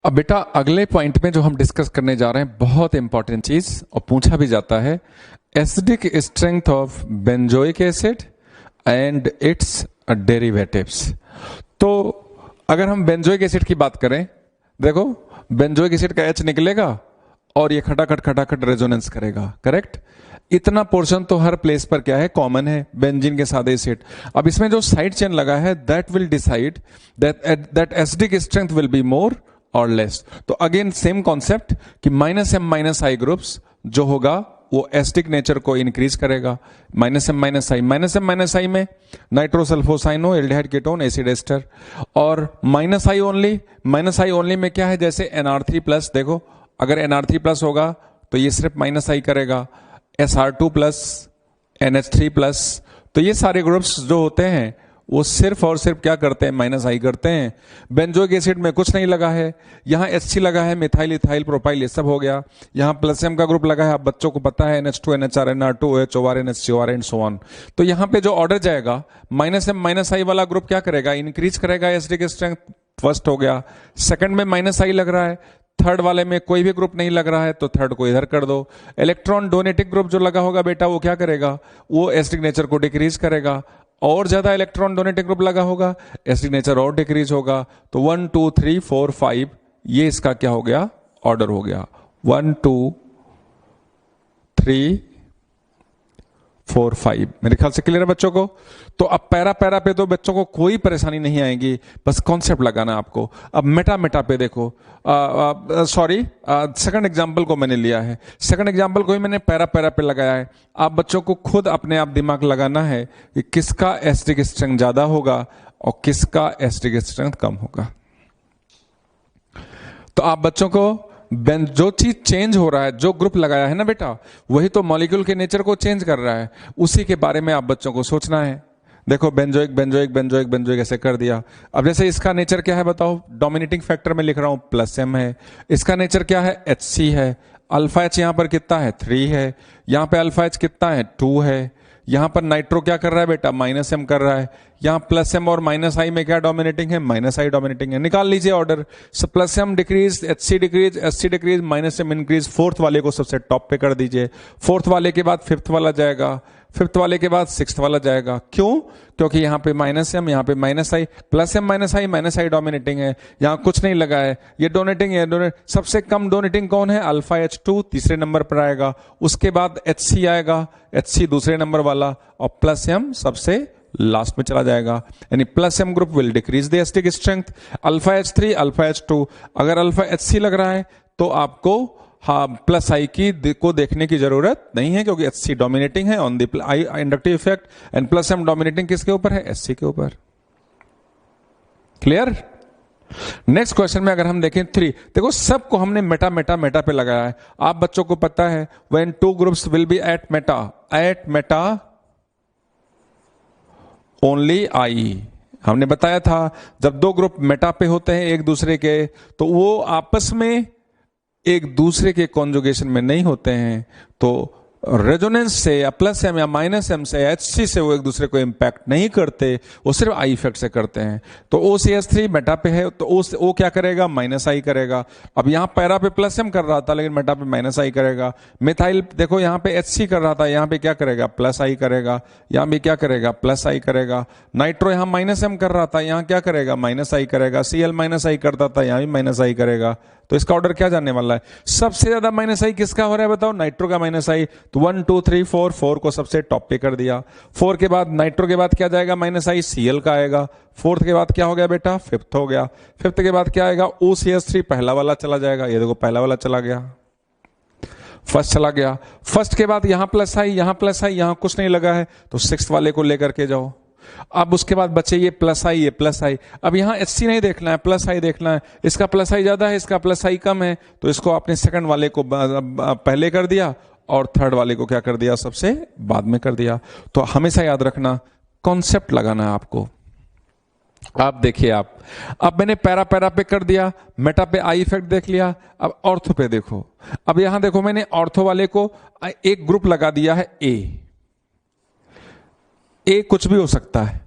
अब बेटा अगले पॉइंट में जो हम डिस्कस करने जा रहे हैं बहुत इंपॉर्टेंट चीज और पूछा भी जाता है, acidic strength of benzoic acid and it's derivatives. तो अगर हम बेंजोइक एसिड की बात करें, देखो बेंजोइक एसिड का H निकलेगा और ये खटाखट रेजोनेंस करेगा, करेक्ट। इतना पोर्शन तो हर प्लेस पर क्या है, कॉमन है, बेंजीन के साथ एसिड। अब इसमें जो साइड चेन लगा है that will decide that acidic strength will be मोर और लेस। तो अगेन सेम कॉन्सेप्ट कि -M-I ग्रुप्स जो होगा वो एसिडिक नेचर को इंक्रीज करेगा। -M-I में नाइट्रोसल्फोसाइनो एल्डिहाइड कीटोन एसिड एस्टर, और -I ओनली में क्या है, जैसे NR3+, देखो अगर NR3+ होगा तो ये सिर्फ -I करेगा, SR2+, NH3+, तो ये सारे ग्रुप्स जो होते हैं वो सिर्फ और सिर्फ क्या करते हैं, -I करते हैं। बेंजोइक एसिड में कुछ नहीं लगा है, यहाँ HC लगा है, मिथाइल इथाइल प्रोपाइल ये सब हो गया। यहाँ +M का ग्रुप लगा है, आप बच्चों को पता है NH2 NHR NR2 OH OR NH COR and so on. तो यहाँ पे जो ऑर्डर जाएगा, -M-I वाला ग्रुप क्या करेगा, इंक्रीज करेगा एसिडिक स्ट्रेंथ, फर्स्ट हो गया। सेकंड में -I लग रहा है, थर्ड वाले में कोई भी ग्रुप नहीं लग रहा है तो थर्ड को इधर कर दो। इलेक्ट्रॉन डोनेटिंग ग्रुप जो लगा होगा बेटा वो क्या करेगा, वो एसिडिक नेचर को डिक्रीज करेगा। और ज्यादा इलेक्ट्रॉन डोनेटिंग ग्रुप लगा होगा, एसिडिक नेचर और डिक्रीज होगा। तो 1 2 3 4 5 ये इसका क्या हो गया, ऑर्डर हो गया। 1 2 3 4 5 मेरे ख्याल से क्लियर है बच्चों को। तो अब पैरा पे तो बच्चों को कोई परेशानी नहीं आएगी, बस कॉन्सेप्ट लगाना आपको। अब मेटा पे देखो, सॉरी सेकंड एग्जांपल को मैंने लिया है, सेकंड एग्जांपल को ही मैंने पैरा पे लगाया है। आप बच्चों को खुद अपने आप दिमाग लगाना है कि किसका एसिडिक स्ट्रेंथ ज्यादा होगा और किसका एसिडिक स्ट्रेंथ कम होगा। तो आप बच्चों को जो चीज चेंज हो रहा है, जो ग्रुप लगाया है ना बेटा, वही तो मॉलिक्यूल के नेचर को चेंज कर रहा है, उसी के बारे में आप बच्चों को सोचना है। देखो बेंजोइक ऐसे कर दिया। अब जैसे इसका नेचर क्या है बताओ, डोमिनेटिंग फैक्टर में लिख रहा हूं +M है, इसका नेचर क्या है, HC है। अल्फा H यहां पर कितना है, 3 है, यहां पे अल्फा H कितना है, 2 है। यहां पर नाइट्रो क्या कर रहा है बेटा, -M कर रहा है। यहां +M और -I में क्या डोमिनेटिंग है, -I डोमिनेटिंग है। निकाल लीजिए order, +M decrease, HC decrease, SC decrease, -M increase. Fourth वाले को सबसे टॉप पे कर दीजिए, फोर्थ वाले के बाद फिफ्थ वाला जाएगा, फिफ्थ वाले के बाद सिक्स्थ वाला जाएगा। क्यों, क्योंकि यहाँ पे -M, यहाँ पे -I, +M-I डोमिनेटिंग है, यहाँ कुछ नहीं लगा है, ये डोनेटिंग है। सबसे कम डोनेटिंग कौन है, अल्फा H2 तीसरे नंबर पर आएगा, उसके बाद HC आएगा, HC दूसरे नंबर वाला, और +M सबसे लास्ट में चला जाएगा। यानी +M group will decrease the acidic strength. Alpha H3 alpha H2, अगर अल्फा HC लग रहा है तो आपको +I की को देखने की जरूरत नहीं है, क्योंकि HC डोमिनेटिंग है on the inductive effect, and +M dominating किसके ऊपर है, SC के ऊपर। क्लियर। नेक्स्ट क्वेश्चन में अगर हम देखें 3, देखो सबको हमने मेटा पे लगाया है। आप बच्चों को पता है when 2 groups will be at meta only I, हमने बताया था जब 2 ग्रुप मेटा पे होते हैं एक दूसरे के, तो वो आपस में एक दूसरे के कॉन्जुगेशन में नहीं होते हैं, तो रेजोनेंस से या +M या -M से या HC से वो एक दूसरे को इंपैक्ट नहीं करते, वो सिर्फ I इफेक्ट से करते हैं। तो OCH3 मेटा पे है तो O क्या करेगा, -I करेगा। अब यहाँ पैरा पे +M कर रहा था लेकिन मेटा पे -I करेगा। मिथाइल देखो यहाँ पे HC कर रहा था, यहाँ पे क्या करेगा, +I करेगा, यहाँ भी क्या करेगा, +I करेगा। नाइट्रो यहाँ -M कर रहा था, यहाँ क्या करेगा, -I करेगा। Cl -I करता था, यहाँ भी -I करेगा। तो इसका ऑर्डर क्या जाने वाला है, सबसे ज्यादा -I किसका हो रहा है बताओ, नाइट्रो का -I। तो 1 2 3 4 को सबसे टॉप पे कर दिया। 4 के बाद नाइट्रो के बाद क्या जाएगा, -I, Cl का आएगा। फोर्थ के बाद क्या हो गया बेटा, फिफ्थ हो गया। फिफ्थ के बाद क्या आएगा, OCH3 पहला वाला चला जाएगा, ये देखो पहला वाला चला गया, फर्स्ट चला गया। फर्स्ट के बाद यहाँ +I, यहाँ +I, यहाँ कुछ नहीं लगा है, तो सिक्स्थ वाले को लेकर के जाओ। अब उसके बाद बचे ये +I, ये +I। अब यहां HC नहीं देखना है, +I देखना है। इसका +I ज्यादा है, इसका +I कम है, तो इसको आपने सेकंड वाले को पहले कर दिया और थर्ड वाले को क्या कर दिया, सबसे बाद में कर दिया। तो हमेशा याद रखना, कॉन्सेप्ट लगाना है आपको। आप देखिए, अब मैंने पैरा पे कर दिया, मेटा पे I इफेक्ट देख लिया, अब ऑर्थो पे देखो। अब यहां देखो मैंने ऑर्थो वाले को एक ग्रुप लगा दिया है ए कुछ भी हो सकता है,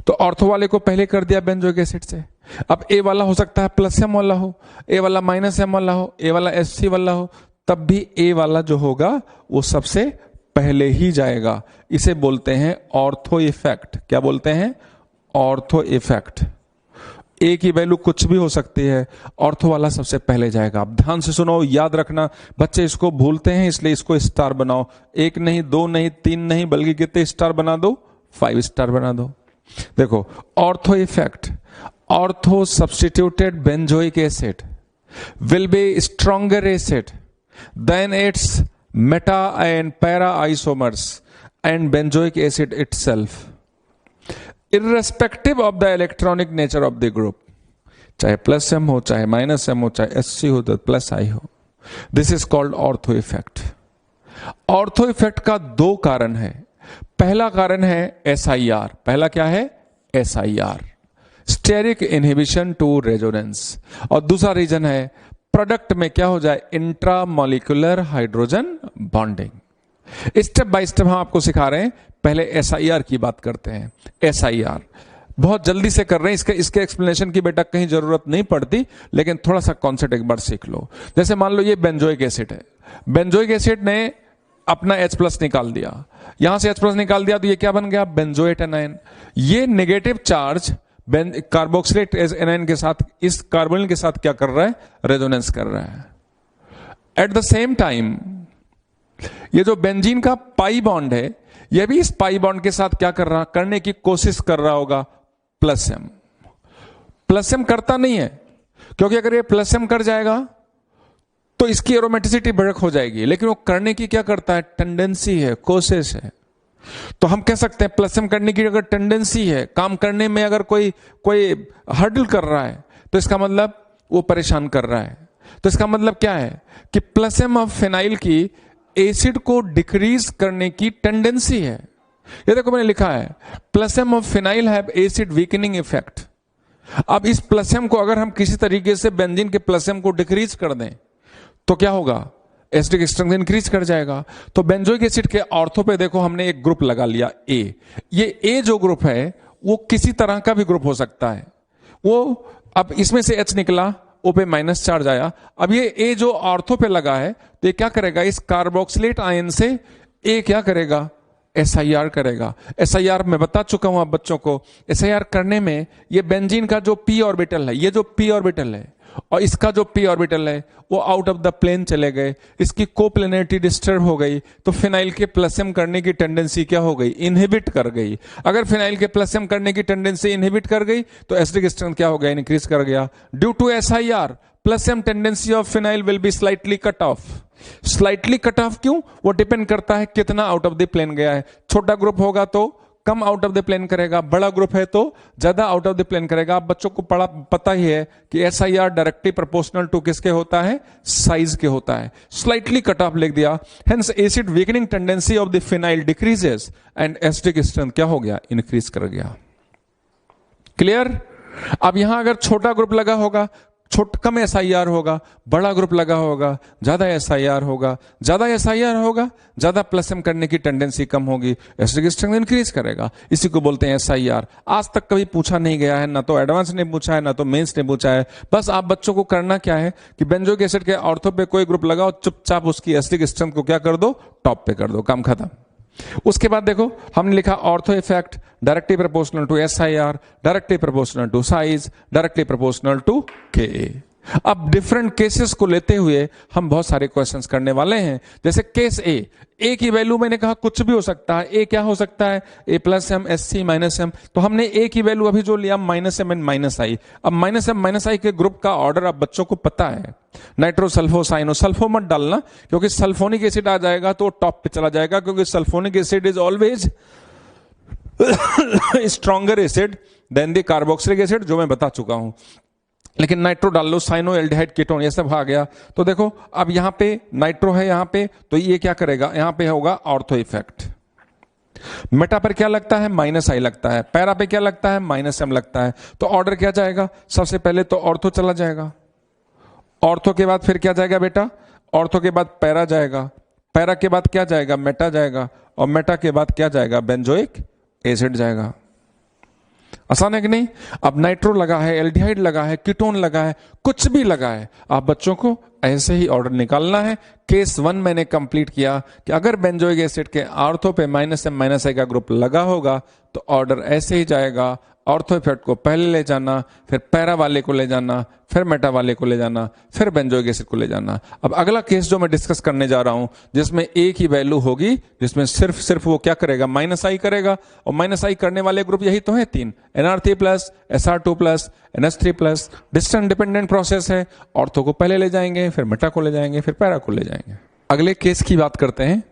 तो ऑर्थो वाले को पहले कर दिया बेंजोइक एसिड से। अब ए वाला हो सकता है प्लस एम वाला हो, ए वाला माइनस एम वाला हो, ए वाला एस सी वाला हो, तब भी ए वाला जो होगा वो सबसे पहले ही जाएगा। इसे बोलते हैं ऑर्थो इफेक्ट। क्या बोलते हैं? Ortho effect. ए की वैल्यू कुछ भी हो सकती है, ऑर्थो वाला सबसे पहले जाएगा। अब ध्यान से सुनो, याद रखना, बच्चे इसको भूलते हैं इसलिए इसको स्टार बनाओ। 1 नहीं, 2 नहीं, 3 नहीं, बल्कि कितने स्टार बना दो? 5 स्टार बना दो। देखो ortho effect, ortho substituted benzoic acid will be stronger acid than its meta and para isomers and benzoic acid itself, irrespective of the electronic nature of the group. चाहे प्लस एम हो, चाहे minus M हो, चाहे S C हो, तो plus आई हो। This is called ortho effect. Ortho effect का 2 कारण है। पहला कारण है SIR। पहला क्या है? SIR, steric inhibition to resonance. और दूसरा रीजन है प्रोडक्ट में क्या हो जाए? Intramolecular hydrogen bonding. Step by step हम आपको सिखा रहे हैं। पहले SIR की बात करते हैं। SIR बहुत जल्दी से कर रहे हैं, इसके एक्सप्लेनेशन की बेटा कहीं जरूरत नहीं पड़ती, लेकिन थोड़ा सा कॉन्सेप्ट एक बार सीख लो। जैसे मान लो ये बेंजोइक एसिड है, बेंजोइक एसिड ने अपना H+ निकाल दिया, यहां से H+ निकाल दिया, तो ये क्या बन गया? Benzoate anion. ये नेगेटिव चार्ज कार्बोक्सिलेट एनायन के साथ, इस कार्बोनिल के साथ क्या कर रहा है? रेजोनेंस कर रहा है। एट द सेम टाइम ये जो बेंजीन का पाई बॉन्ड है, यह भी इस पाई बॉन्ड के साथ क्या कर रहा, करने की कोशिश कर रहा होगा? Plus M. प्लस एम करता नहीं है, क्योंकि अगर ये प्लस एम कर जाएगा तो इसकी एरोमेटिसिटी बढ़क हो जाएगी, लेकिन वो करने की क्या करता है? टेंडेंसी है, कोशिश है। तो हम कह सकते हैं प्लस एम करने की अगर टेंडेंसी है, काम करने में अगर कोई हर्डल कर रहा है, तो इसका मतलब वो परेशान कर रहा है। तो इसका मतलब क्या है कि प्लस एम ऑफ फिनाइल की एसिड को डिक्रीज करने की टेंडेंसी है। ये देखो मैंने लिखा है plus M of phenyl have acid weakening effect. अब इस प्लस एम को अगर हम किसी तरीके से बेंजीन के प्लस एम को डिक्रीज कर दें तो क्या होगा? एसिडिक स्ट्रेंथ इंक्रीज कर जाएगा। तो बेंजोइक एसिड के ऑर्थो पे देखो हमने एक ग्रुप लगा लिया ए। ये ए जो ग्रुप है वो किसी तरह का भी ग्रुप हो सकता है। वो अब इसमें से H निकला, O पे माइनस चार्ज आया। अब ये ए जो ऑर्थो पे लगा है तो ये क्या करेगा? इस कार्बोक्सिलेट आयन से ए क्या करेगा? SIR करेगा। SIR मैं बता चुका हूं आप बच्चों को। SIR करने में ये बेंजीन का जो p ऑर्बिटल है, ये जो p ऑर्बिटल है और इसका जो p ऑर्बिटल है वो आउट ऑफ द प्लेन चले गए, इसकी कोप्लेनरिटी डिस्टर्ब हो गई, तो फिनाइल के प्लस एम करने की टेंडेंसी क्या हो गई? इनहिबिट कर गई। अगर फिनाइल के प्लस एम करने की टेंडेंसी इनहिबिट कर गई तो एसिडिक स्ट्रेंथ क्या हो गया? इंक्रीज कर गया। Due to SIR plus M tendency of phenyl will be slightly cut off. Slightly cut off क्यों? वो डिपेंड करता है कितना आउट ऑफ द प्लेन गया है। छोटा ग्रुप होगा तो come out of the plane करेगा, बड़ा ग्रुप है तो ज्यादा आउट ऑफ द प्लेन करेगा। आप बच्चों को पता ही है कि SIR डायरेक्टली प्रोपोर्शनल टू किसके होता है? साइज के होता है। स्लाइटली कट ऑफ लिख दिया, hence acid weakening tendency of the phenyl decreases and acidic strength क्या हो गया? इंक्रीज कर गया। क्लियर? अब यहां अगर छोटा ग्रुप लगा होगा कम SIR होगा, बड़ा ग्रुप लगा होगा ज्यादा SIR होगा, ज्यादा SIR होगा ज्यादा प्लस एम करने की टेंडेंसी कम होगी, एसिडिक स्ट्रेंथ इंक्रीज करेगा। इसी को बोलते हैं SIR। आज तक कभी पूछा नहीं गया है, ना तो एडवांस ने पूछा है ना तो मेंस ने पूछा है। बस आप बच्चों को करना क्या है कि बेंजोइक एसिड के ऑर्थो पे कोई ग्रुप लगाओ, चुपचाप उसकी एसिडिक स्ट्रेंथ को क्या कर दो? टॉप पे कर दो, काम खत्म। उसके बाद देखो हमने लिखा ortho effect directly proportional to SIR, directly proportional to size, directly proportional to Ka। अब डिफरेंट केसेस को लेते हुए हम बहुत सारे क्वेश्चंस करने वाले हैं। जैसे केस ए की वैल्यू मैंने कहा कुछ भी हो सकता है। ए क्या हो सकता है? A+M, SC, -M। तो हमने ए की वैल्यू अभी जो लिया -M एंड -I। अब -M -I के ग्रुप का ऑर्डर अब बच्चों को पता है। नाइट्रो सल्फो साइनो, सल्फो मत डालना क्योंकि सल्फोनिक एसिड आ जाएगा तो टॉप पे चला जाएगा, क्योंकि sulphonic acid is always stronger acid than the carboxylic acid, जो मैं बता चुका हूं। लेकिन नाइट्रो डाल लो, साइनो एल्डिहाइड कीटोन, ये सब आ गया। तो देखो अब यहां पे नाइट्रो है, यहां पे तो ये क्या करेगा? यहां पे होगा ऑर्थो इफेक्ट। मेटा पर क्या लगता है? -I लगता है। पैरा पे क्या लगता है? -M लगता है। तो ऑर्डर क्या जाएगा? सबसे पहले तो ऑर्थो चला जाएगा, ऑर्थो के बाद फिर क्या जाएगा बेटा? ऑर्थो के बाद पैरा जाएगा, पैरा के बाद क्या जाएगा? मेटा जाएगा, और मेटा के बाद क्या जाएगा? बेंजोइक एसिड जाएगा। आसान है कि नहीं? अब नाइट्रो लगा है, एल्डिहाइड लगा है, कीटोन लगा है, कुछ भी लगा है, आप बच्चों को ऐसे ही ऑर्डर निकालना है। केस 1 मैंने कंप्लीट किया कि अगर बेंजोइक एसिड के ऑर्थो पे -M-I का ग्रुप लगा होगा तो ऑर्डर ऐसे ही जाएगा, ऑर्थो इफेक्ट को पहले ले जाना, फिर पैरा वाले को ले जाना, फिर मेटा वाले को ले जाना, फिर बेंजोइक एसिड को ले जाना। अब अगला केस जो मैं डिस्कस करने जा रहा हूं, जिसमें एक ही वैल्यू होगी, जिसमें सिर्फ वो क्या करेगा, -I करेगा, और -I करने वाले ग्रुप यही तो है 3, NR3+, SR2+, NH3+। Distance dependent process है, ऑर्थो को पहले ले जाएंगे, फिर मेटा को ले जाएंगे, फिर पैरा को ले जाएंगे। अगले केस की बात करते हैं।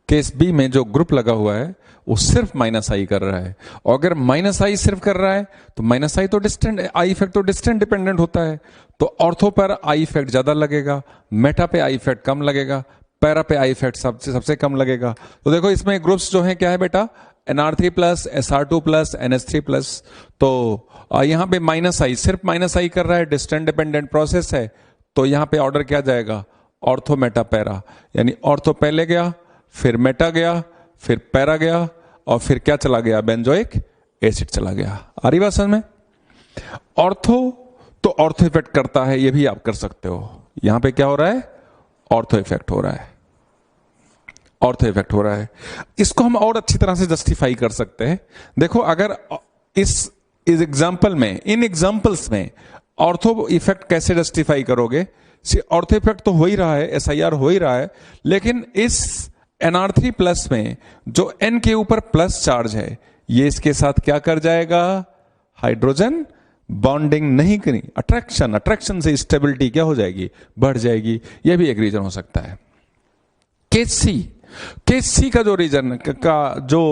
केस बी में जो ग्रुप लगा हुआ है वो सिर्फ -I कर रहा है, और अगर -I सिर्फ कर रहा है तो -I तो डिस्टेंट, I इफेक्ट तो डिस्टेंट डिपेंडेंट होता है, तो ऑर्थो पर I इफेक्ट ज्यादा लगेगा, मेटा पे I इफेक्ट कम लगेगा, पैरा पे I इफेक्ट सबसे कम लगेगा। तो देखो इसमें ग्रुप्स जो है क्या है बेटा, NR3+, SR2+, NH3+। तो यहां पे -I, सिर्फ -I कर रहा है, डिस्टेंट डिपेंडेंट प्रोसेस है, तो यहां पे ऑर्डर क्या जाएगा, ऑर्थो मेटा पैरा, यानी ऑर्थो पहले गया, फिर मेटा गया, फिर पैरा गया, और फिर क्या चला गया, बेंजोइक एसिड चला गया। आ रही बात समझ में? ऑर्थो तो ऑर्थो इफेक्ट करता है, ये भी आप कर सकते हो। यहां पे क्या हो रहा है, ऑर्थो इफेक्ट हो रहा है, ऑर्थो इफेक्ट हो रहा है। इसको हम और अच्छी तरह से जस्टिफाई कर सकते हैं। देखो अगर इस एग्जांपल में, इन एग्जांपल्स में ऑर्थो इफेक्ट कैसे जस्टिफाई करोगे? ऑर्थो इफेक्ट तो हो ही रहा है, SIR हो ही रहा है, लेकिन इस NR3+ में जो N के ऊपर प्लस चार्ज है, ये इसके साथ क्या कर जाएगा, हाइड्रोजन बॉन्डिंग नहीं करी, अट्रैक्शन से स्टेबिलिटी क्या हो जाएगी, बढ़ जाएगी। यह भी एक रीजन हो सकता है। केस सी का जो रीजन का जो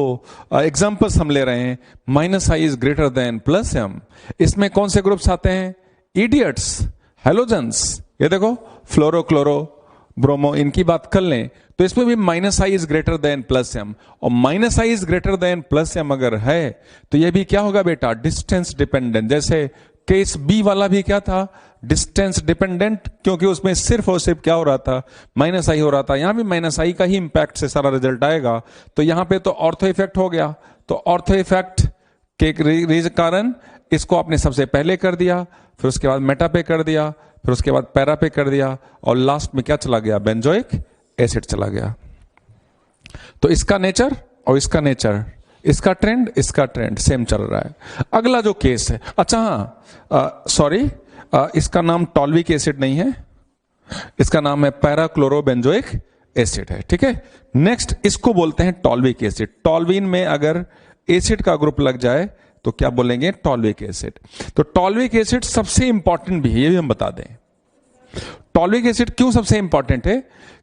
एग्जांपल्स हम ले रहे हैं, -I is greater than +M, इसमें कौन से ग्रुप्स आते हैं, इडियट्स, हेलोजेंस, ये देखो फ्लोरो, क्लोरो, ब्रोमो, इनकी बात कर लें तो इसमें भी -I is greater than +M, और -I is greater than +M अगर है तो यह भी क्या होगा बेटा, डिस्टेंस डिपेंडेंट। जैसे केस बी वाला भी क्या था, डिस्टेंस डिपेंडेंट, क्योंकि उसमें सिर्फ और सिर्फ क्या हो रहा था, -I हो रहा था। यहां भी -I का ही इंपैक्ट से सारा रिजल्ट आएगा, तो यहां पे तो ऑर्थो इफेक्ट हो गया, तो ऑर्थो इफेक्ट के कारण इसको आपने सबसे पहले कर दिया, फिर उसके बाद मेटा पे कर दिया, फिर उसके बाद पैरा पे कर दिया, और लास्ट में क्या चला गया, बेंजोइक एसिड चला गया। तो इसका नेचर और इसका नेचर, इसका ट्रेंड सेम चल रहा है। अगला जो केस है, अच्छा हाँ सॉरी, इसका नाम टॉल्विक एसिड नहीं है, इसका नाम है पैराक्लोरोबेंजोइक एसिड है, ठीक है। नेक्स्ट इसको बोलते हैं टॉल्विक एसिड। टॉल्विन में अगर एसिड का ग्रुप लग जाए तो क्या बोलेंगे, टॉल्विक एसिड। तो टॉल्विक एसिड सबसे इंपॉर्टेंट भी है, ये भी हम बता दें। टॉल्विक एसिड क्यों सबसे इंपॉर्टेंट है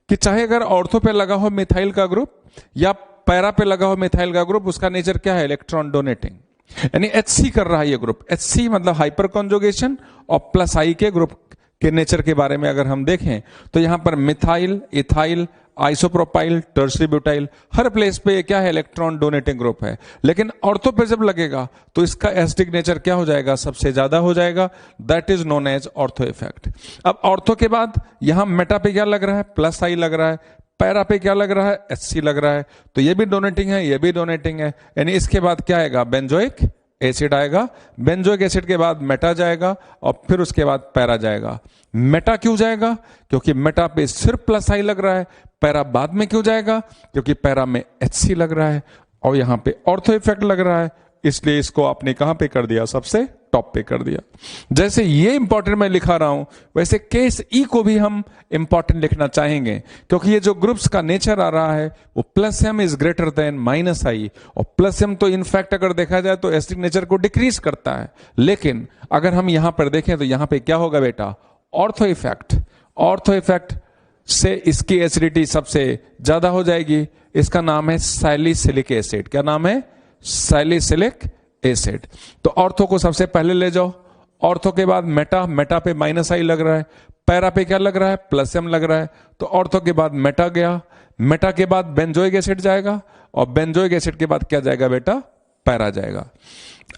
कि चाहे अगर ऑर्थो पे लगा हो मिथाइल का ग्रुप या पैरा पे लगा हो मिथाइल का ग्रुप, उसका नेचर क्या है, इलेक्ट्रॉन डोनेटिंग, यानी HC कर रहा है ये ग्रुप। HC मतलब हाइपर कॉन्जुगेशन, और +I के ग्रुप के नेचर के बारे में अगर हम देखें तो यहां पर methyl, ethyl, isopropyl, tertiary butyl, हर प्लेस पे ये क्या है, इलेक्ट्रॉन डोनेटिंग ग्रुप है। लेकिन ऑर्थो पे जब लगेगा तो इसका एसिडिक नेचर क्या हो जाएगा, सबसे ज्यादा हो जाएगा। That is known as ortho effect. अब ऑर्थो के बाद यहां मेटा पे क्या लग रहा है, +I लग रहा है, पैरा पे क्या लग रहा है, HC लग रहा है, तो ये भी डोनेटिंग है, ये भी डोनेटिंग है, यानी इसके बाद क्या आएगा, बेंजोइक एसिड आएगा। बेंजोइक एसिड के बाद मेटा जाएगा, और फिर उसके बाद पैरा जाएगा। मेटा क्यों जाएगा, क्योंकि मेटा पे सिर्फ +I लग रहा है। पैरा बाद में क्यों जाएगा, क्योंकि पैरा में HC लग रहा है, और यहां पे ऑर्थो इफेक्ट लग रहा है, इसलिए इसको आपने कहां पे कर दिया, सबसे टॉप पे कर दिया। जैसे ये इंपॉर्टेंट मैं लिखा रहा हूं, वैसे केस ई को भी हम इंपॉर्टेंट लिखना चाहेंगे, क्योंकि ये जो ग्रुप्स का नेचर आ रहा है वो +M is greater then -I, और +M तो इनफैक्ट अगर देखा जाए तो एसिडिक नेचर को डिक्रीज करता है। लेकिन अगर हम यहां पर देखें तो यहां पे क्या होगा बेटा, ऑर्थो इफेक्ट। ऑर्थो इफेक्ट से इसकी एसिडिटी सबसे ज्यादा हो जाएगी। इसका नाम है सैलिसिलिक एसिड। क्या नाम है, सैलिसिलिक एसिड। तो ऑर्थो को सबसे पहले ले जाओ, ऑर्थो के बाद मेटा, मेटा पे -I लग रहा है, पैरा पे क्या लग रहा है, +M लग रहा है, तो ऑर्थो के बाद मेटा गया, मेटा के बाद बेंजोइक एसिड जाएगा, और बेंजोइक एसिड के बाद क्या जाएगा बेटा, पैरा जाएगा।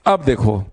अब देखो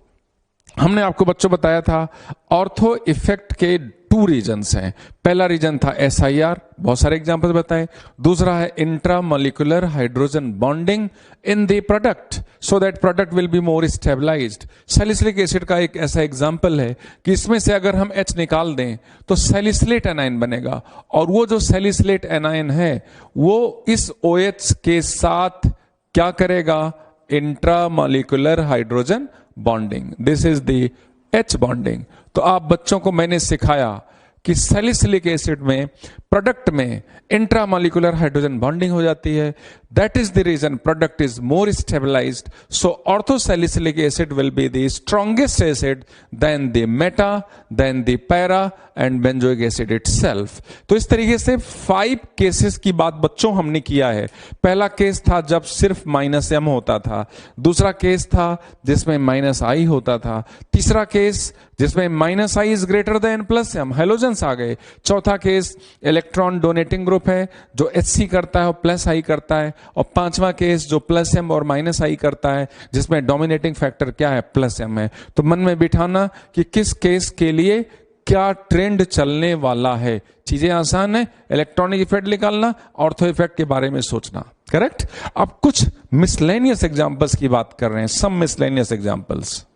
हमने आपको बच्चों बताया था ऑर्थो इफेक्ट के टू रीजन्स हैं। पहला रीजन था SIR, बहुत सारे एग्जांपल्स बताए। दूसरा है intramolecular hydrogen bonding in the product so that product will be more stabilised. Salicylic acid का एक ऐसा एग्जांपल है कि इसमें से अगर हम H निकाल दें तो सैलिसिलेट एनायन बनेगा, और वो जो सैलिसिलेट एनायन है वो इस OH के साथ क्या करेगा? Intramolecular hydrogen bonding. This is the H bonding. तो आप बच्चों को मैंने सिखाया कि सैलिसिलिक एसिड में प्रोडक्ट में इंट्रामोलिकुलर हाइड्रोजन बॉन्डिंग हो जाती है। That is the reason product is more stabilized, so orthosalicylic acid will be the strongest acid than the meta, then the para and benzoic acid itself. तो इस तरीके से 5 cases की बात बच्चों हमने किया है। पहला केस था जब सिर्फ -M होता था, दूसरा केस था जिसमें -I होता था, तीसरा केस जिसमें -I is greater than +M, halogens आ गए। चौथा केस इलेक्ट्रॉन डोनेटिंग ग्रुप है जो HC करता है और +I करता है, और पांचवा केस जो +M और -I करता है जिसमें डोमिनेटिंग फैक्टर क्या है? +M है। तो मन में बिठाना कि किस केस के लिए क्या ट्रेंड चलने वाला है। चीजें आसान है, इलेक्ट्रॉनिक इफेक्ट निकालना, ऑर्थो इफेक्ट के बारे में सोचना। करेक्ट। अब कुछ मिसलेनियस एग्जांपल्स की बात कर रहे हैं, सम मिसलेनियस एग्जांपल्स।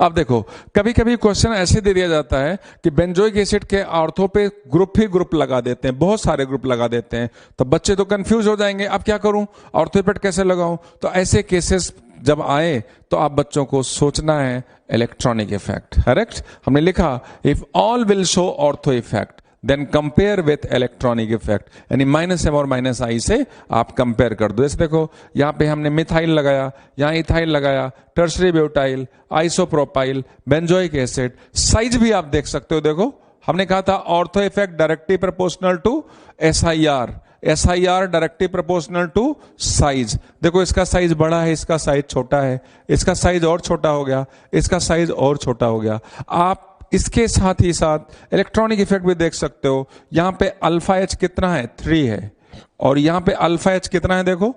अब देखो, कभी कभी क्वेश्चन ऐसे दे दिया जाता है कि बेंजोइक एसिड के ऑर्थो पे ग्रुप ही ग्रुप लगा देते हैं, बहुत सारे ग्रुप लगा देते हैं, तो बच्चे तो कंफ्यूज हो जाएंगे, अब क्या करूं, ऑर्थो इफेक्ट कैसे लगाऊं। तो ऐसे केसेस जब आए तो आप बच्चों को सोचना है इलेक्ट्रॉनिक इफेक्ट। करेक्ट। हमने लिखा if all will show ortho effect then compare with electronic effect, यानी -M और -I से आप कंपेयर कर दो। जैसे देखो यहां पे हमने मिथाइल लगाया, यहां इथाइल लगाया, tertiary butyl, isopropyl, benzoic acid, size भी आप देख सकते हो। देखो हमने कहा था ortho effect directly proportional to SIR, SIR directly proportional to size. देखो इसका साइज बड़ा है, इसका साइज छोटा है, इसका साइज और छोटा हो गया, इसका साइज और छोटा हो गया। आप इसके साथ ही साथ इलेक्ट्रॉनिक इफेक्ट भी देख सकते हो। यहां पे अल्फा H कितना है? 3 है, और यहां पे अल्फा H कितना है? देखो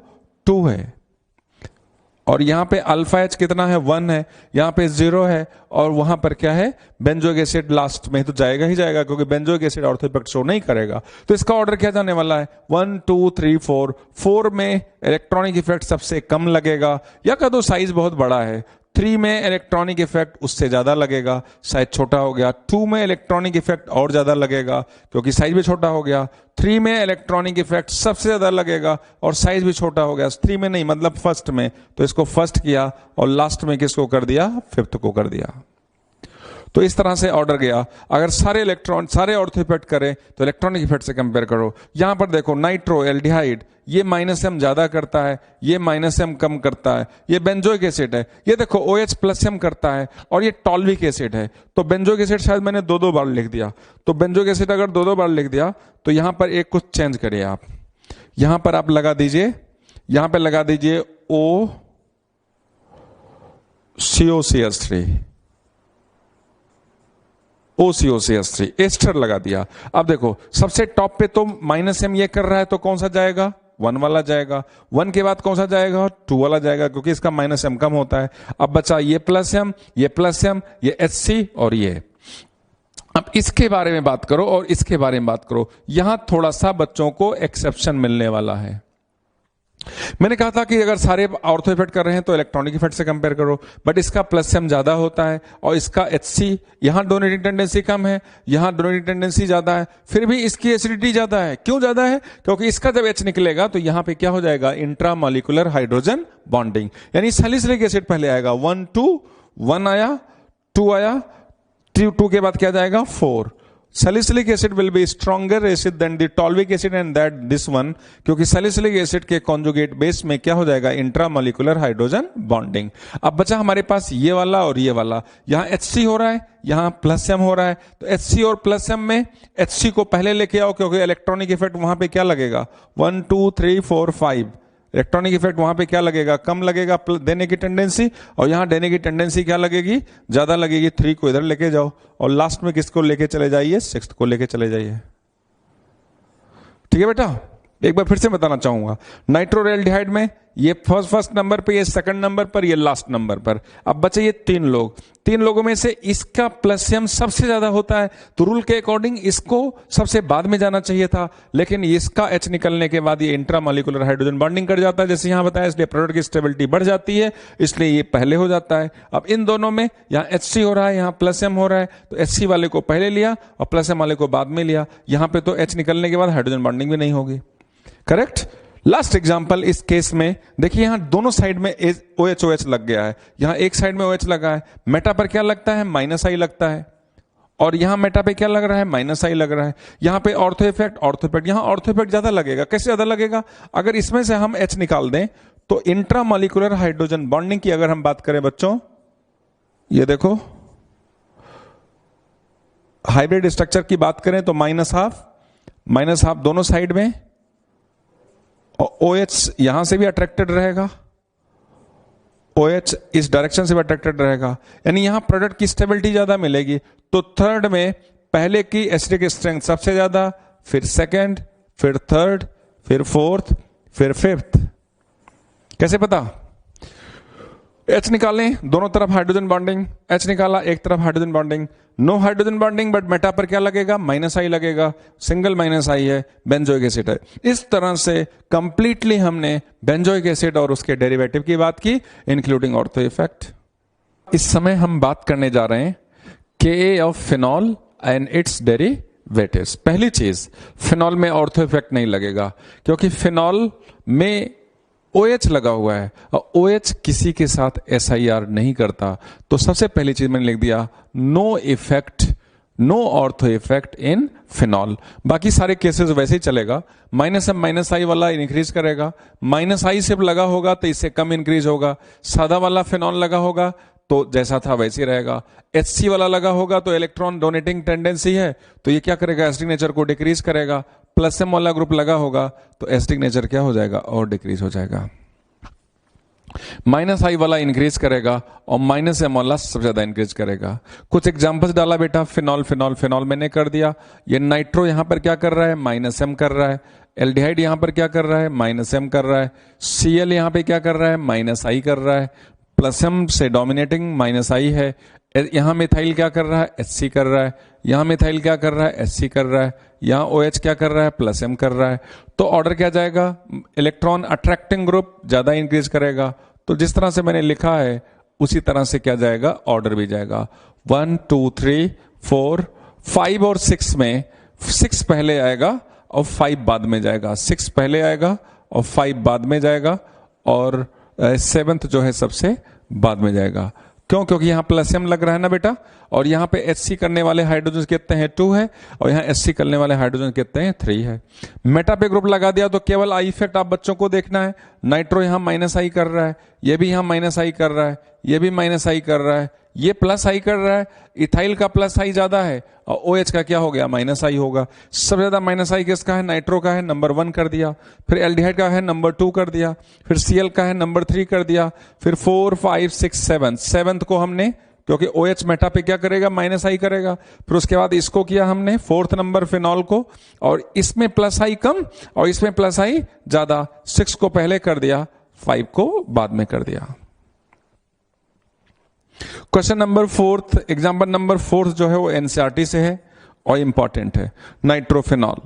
2 है, और यहां पे अल्फा H कितना है? 1 है, यहां पे 0 है, और वहां पर क्या है? बेंजोइक एसिड लास्ट में तो जाएगा ही जाएगा, क्योंकि benzoic acid ortho effect show नहीं करेगा। तो इसका ऑर्डर क्या जाने वाला है? 1 2 3 4। 4 में इलेक्ट्रॉनिक इफेक्ट सबसे कम लगेगा, या कह दो साइज बहुत बड़ा है। 3 में इलेक्ट्रॉनिक इफेक्ट उससे ज्यादा लगेगा, साइज छोटा हो गया। 2 में इलेक्ट्रॉनिक इफेक्ट और ज्यादा लगेगा क्योंकि साइज भी छोटा हो गया। 3 में इलेक्ट्रॉनिक इफेक्ट सबसे ज्यादा लगेगा और साइज भी छोटा हो गया। 3 में नहीं, मतलब फर्स्ट में, तो इसको फर्स्ट किया, और लास्ट में किसको कर दिया? 5th को कर दिया। तो इस तरह से ऑर्डर गया। अगर सारे ऑर्थो इफेक्ट करें तो इलेक्ट्रॉनिक इफेक्ट से कंपेयर करो। यहां पर देखो नाइट्रो एल्डिहाइड, ये -M ज्यादा करता है, ये -M कम करता है। ये बेंजोइक एसिड है, ये देखो OH +M करता है, और ये टॉल्विक एसिड है। तो बेंजोइक एसिड शायद मैंने 2-2 बार लिख दिया। तो बेंजोइक एसिड अगर 2-2 बार लिख दिया तो यहां पर एक कुछ चेंज करिए आप। यहां पर आप लगा दीजिए, यहां पर लगा दीजिए OCOCH3, OCOCH3 एस्टर लगा दिया। अब देखो सबसे टॉप पे तो -M ये कर रहा है, तो कौन सा जाएगा? 1 वाला जाएगा। 1 के बाद कौन सा जाएगा? 2 वाला जाएगा, क्योंकि इसका -M कम होता है। अब बचा ये +M, ये +M, ये HC और ये। अब इसके बारे में बात करो और इसके बारे में बात करो। यहां थोड़ा सा बच्चों को एक्सेप्शन मिलने वाला है। मैंने कहा था कि अगर सारे ऑर्थो इफेक्ट कर रहे हैं तो इलेक्ट्रॉनिक इफेक्ट से कंपेयर करो, बट इसका +M ज्यादा होता है और इसका HC, यहां डोनेटिंग टेंडेंसी कम है, यहां डोनेटिंग टेंडेंसी ज्यादा है, फिर भी इसकी एसिडिटी ज्यादा है। क्यों ज्यादा है? क्योंकि इसका जब H निकलेगा तो यहां पे क्या हो जाएगा? इंट्रामोलिकुलर हाइड्रोजन बॉन्डिंग, यानी सैलिसिलिक एसिड पहले आएगा। 1 2 1 आया, 2 आया, 2 के बाद क्या जाएगा? 4। Salicylic acid will be stronger acid than the toluic acid and that this one, क्योंकि सैलिसिलिक एसिड के कॉन्जुगेट बेस में क्या हो जाएगा? Intramolecular hydrogen bonding. अब बचा हमारे पास ये वाला और ये वाला। यहां HC हो रहा है, यहां +M हो रहा है, तो HC और +M में HC को पहले लेके आओ, क्योंकि इलेक्ट्रॉनिक इफेक्ट वहां पे क्या लगेगा? 1 2 3 4 5। इलेक्ट्रॉनिक इफेक्ट वहां पे क्या लगेगा? कम लगेगा, देने की टेंडेंसी, और यहां देने की टेंडेंसी क्या लगेगी? ज्यादा लगेगी। 3 को इधर लेके जाओ, और लास्ट में किसको लेके चले जाइए? 6th को लेके चले जाइए। ठीक है बेटा, एक बार फिर से बताना चाहूंगा। नाइट्रोएल्डिहाइड में ये फर्स्ट नंबर पे, ये सेकंड नंबर पर, ये लास्ट नंबर पर। अब बचे ये 3 लोग। तीन लोगों में से इसका प्लस एम सबसे ज्यादा होता है, तो रूल के अकॉर्डिंग इसको सबसे बाद में जाना चाहिए था, लेकिन इसका H निकलने के बाद ये इंट्रामॉलिक्यूलर हाइड्रोजन बॉन्डिंग कर जाता है जैसे यहां बताया, इसलिए प्रोडक्ट की स्टेबिलिटी बढ़ जाती है, इसलिए ये पहले हो जाता है। अब इन दोनों में यहां HC हो रहा है, यहां प्लस एम हो रहा है, तो HC वाले को पहले लिया और प्लस एम वाले को बाद में लिया। यहां पे तो H निकलने के बाद हाइड्रोजन बॉन्डिंग भी नहीं होगी। करेक्ट। लास्ट एग्जांपल इस केस में देखिए, यहां दोनों साइड में OH लग गया है, यहां एक साइड में OH लगा है, मेटा पर क्या लगता है, माइनस आई लगता है, और यहां मेटा पे क्या लग रहा है, माइनस आई लग रहा है। यहां पे ऑर्थो इफेक्ट, यहां ऑर्थो इफेक्ट ज्यादा लगेगा। कैसे ज्यादा लगेगा, अगर इसमें से हम H निकाल दें तो इंट्रामॉलिक्यूलर हाइड्रोजन बॉन्डिंग की अगर हम बात करें बच्चों, ये देखो हाइब्रिड स्ट्रक्चर की बात करें तो माइनस हाफ दोनों साइड में, और OH यहां से भी अट्रैक्टेड रहेगा, OH इस डायरेक्शन से भी अट्रैक्टेड रहेगा, यानी यहां प्रोडक्ट की स्टेबिलिटी ज्यादा मिलेगी। तो थर्ड में पहले की एसिडिक स्ट्रेंथ सबसे ज्यादा, फिर सेकंड, फिर थर्ड, फिर फोर्थ, फिर फिफ्थ। कैसे पता, H निकालें, दोनों तरफ हाइड्रोजन बॉन्डिंग, H निकाला एक तरफ hydrogen bonding, no hydrogen bonding, but meta पर क्या लगेगा, माइनस आई लगेगा, सिंगल माइनस आई है, बेंजोइक एसिड है। इस तरह से कंप्लीटली हमने बेंजोइक एसिड और उसके डेरिवेटिव की बात की, इंक्लूडिंग ऑर्थो इफेक्ट। इस समय हम बात करने जा रहे हैं Ka of phenol and it's derivatives. पहली चीज, फिनॉल में ऑर्थो इफेक्ट नहीं लगेगा, क्योंकि फिनॉल में OH लगा हुआ है और OH किसी के साथ SIR नहीं करता। तो सबसे पहली चीज मैंने लिख दिया, no effect, no ortho effect in phenol. बाकी सारे केसेस वैसे ही चलेगा, माइनस एम माइनस आई वाला इंक्रीज करेगा, माइनस आई सिर्फ लगा होगा तो इससे कम इंक्रीज होगा, सादा वाला फिनॉल लगा होगा तो जैसा था वैसे ही रहेगा, HC वाला लगा होगा तो इलेक्ट्रॉन डोनेटिंग टेंडेंसी है तो ये क्या करेगा, एसिडिक नेचर को डिक्रीज करेगा, प्लस एम वाला ग्रुप लगा होगा तो एसिडिक नेचर क्या हो जाएगा, और डिक्रीज हो जाएगा। माइनस आई वाला इंक्रीज करेगा और माइनस एम वाला सबसे ज्यादा इंक्रीज करेगा। कुछ एग्जांपल्स डाला बेटा, फिनॉल मैंने कर दिया। ये नाइट्रो यहां पर क्या कर रहा है, माइनस एम कर रहा है, एल्डिहाइड यहां पर क्या कर रहा है, माइनस एम कर रहा है, Cl यहां पे क्या कर रहा है, माइनस आई कर रहा है, प्लस एम से डोमिनेटिंग माइनस आई है। यहां मिथाइल क्या कर रहा है, HC कर रहा है, यहां मिथाइल क्या कर रहा है, HC कर रहा है, यहां OH क्या कर रहा है, प्लस एम कर रहा है। तो ऑर्डर क्या जाएगा, इलेक्ट्रॉन अट्रैक्टिंग ग्रुप ज्यादा इंक्रीज करेगा। तो जिस तरह से मैंने लिखा है उसी तरह से क्या जाएगा, ऑर्डर भी जाएगा। 1 2 3 4 5 और 6 में 6 पहले आएगा और 5 बाद में जाएगा, 6 पहले आएगा और 5 बाद में जाएगा, और 7th जो है सबसे बाद में जाएगा। क्यों, क्योंकि यहां प्लस एम लग रहा है ना बेटा, और यहां पे HC करने वाले हाइड्रोजन कितने हैं, 2 है, और यहां HC करने वाले हाइड्रोजन कितने हैं, 3 है। मेटा पे ग्रुप लगा दिया तो केवल आई इफेक्ट आप बच्चों को देखना है। नाइट्रो यहां माइनस आई कर रहा है, ये भी यहां माइनस आई कर रहा है, ये भी माइनस आई कर रहा है, ये प्लस आई कर रहा है, इथाइल का प्लस आई ज्यादा है और OH का क्या हो गया, माइनस आई होगा। सबसे ज्यादा माइनस आई किसका है, नाइट्रो का है, नंबर 1 कर दिया, फिर एल्डिहाइड का है नंबर 2 कर दिया, फिर Cl का है नंबर 3 कर दिया, फिर 4 5 6 7, 7th को हमने, क्योंकि OH मेटा पे क्या करेगा, माइनस आई करेगा, फिर उसके बाद इसको किया हमने 4th नंबर फिनॉल को, और इसमें प्लस आई कम और इसमें प्लस आई ज्यादा, 6 को पहले कर दिया, 5 को बाद में कर दिया। Question number 4th, example number 4th जो है वो NCERT से है और इंपॉर्टेंट है। नाइट्रोफिनॉल,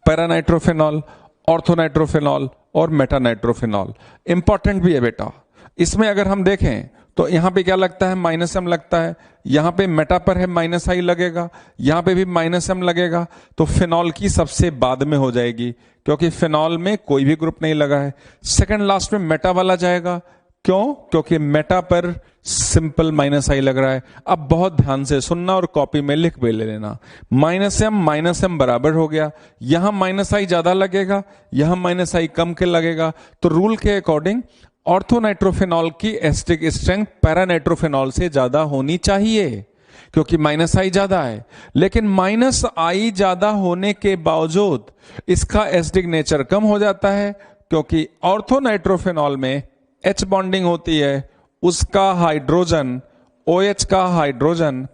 पैरानाइट्रोफिनॉल, ऑर्थोनाइट्रोफिनॉल और मेटानाइट्रोफिनॉल इंपॉर्टेंट भी है बेटा। इसमें अगर हम देखें तो यहां पे क्या लगता है, माइनस एम लगता है, यहां पे मेटा पर है माइनस आई लगेगा, यहां पे भी माइनस एम लगेगा, तो फिनॉल की सबसे बाद में हो जाएगी क्योंकि फिनॉल में कोई भी ग्रुप नहीं लगा है। सेकंड लास्ट में मेटा वाला जाएगा, क्यों, क्योंकि मेटा पर सिंपल माइनस आई लग रहा है। अब बहुत ध्यान से सुनना और कॉपी में लिख भी ले लेना, माइनस एम बराबर हो गया, यहां माइनस आई ज्यादा लगेगा, यहां माइनस आई कम के लगेगा, तो रूल के अकॉर्डिंग ऑर्थोनाइट्रोफिनॉल की एसिडिक स्ट्रेंथ पैरानाइट्रोफिनॉल से ज्यादा होनी चाहिए क्योंकि माइनस आई ज्यादा है। लेकिन माइनस आई ज्यादा होने के बावजूद इसका एसिडिक नेचर कम हो जाता है क्योंकि ऑर्थोनाइट्रोफिनॉल में H बॉन्डिंग होती है, उसका हाइड्रोजन, OH का हाइड्रोजन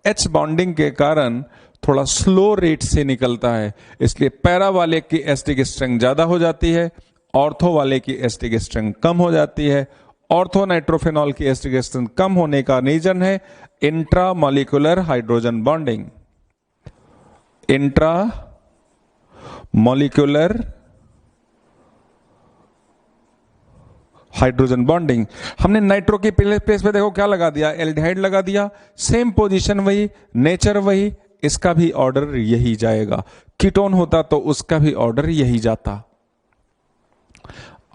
H बॉन्डिंग के कारण थोड़ा स्लो रेट से निकलता है, इसलिए पैरा वाले की एसिडिक स्ट्रेंथ ज्यादा हो जाती है, ऑर्थो वाले की एसिडिक स्ट्रेंथ कम हो जाती है, ऑर्थो नाइट्रोफेनॉल की एसिडिक स्ट्रेंथ कम होने का रीजन है intramolecular hydrogen bonding. Intra molecular hydrogen bonding. हमने नाइट्रो की प्लेस पे देखो क्या लगा दिया, एल्डिहाइड लगा दिया, सेम पोजीशन वही, नेचर वही, इसका भी ऑर्डर यही जाएगा। कीटोन होता तो उसका भी ऑर्डर यही जाता।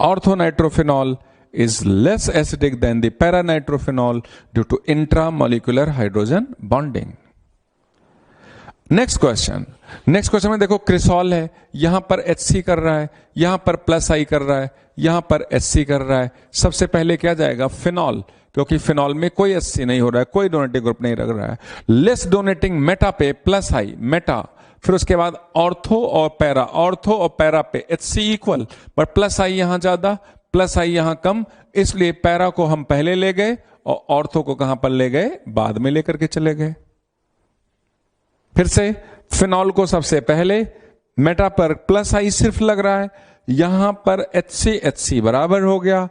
ऑर्थोनाइट्रोफेनॉल is less acidic than the paranitrophenol due to intramolecular hydrogen bonding. Next question में देखो क्रिसॉल है, यहां पर HC कर रहा है, यहां पर प्लस आई कर रहा है, यहां पर HC कर रहा है। सबसे पहले क्या जाएगा, फिनॉल, क्योंकि फिनॉल में कोई HC नहीं हो रहा है, कोई डोनेटिंग ग्रुप नहीं लग रहा है। लेस डोनेटिंग मेटा पे प्लस आई मेटा, फिर उसके बाद ऑर्थो और पैरा पे HC इक्वल, पर प्लस आई यहां ज्यादा, प्लस आई यहां कम, इसलिए पैरा को हम पहले ले गए और ऑर्थो को कहां पर ले गए, बाद में लेकर के चले गए। फिर से फिनॉल को सबसे पहले, मेटा पर प्लस आई सिर्फ लग रहा है, यहां पर HC बराबर हो गया,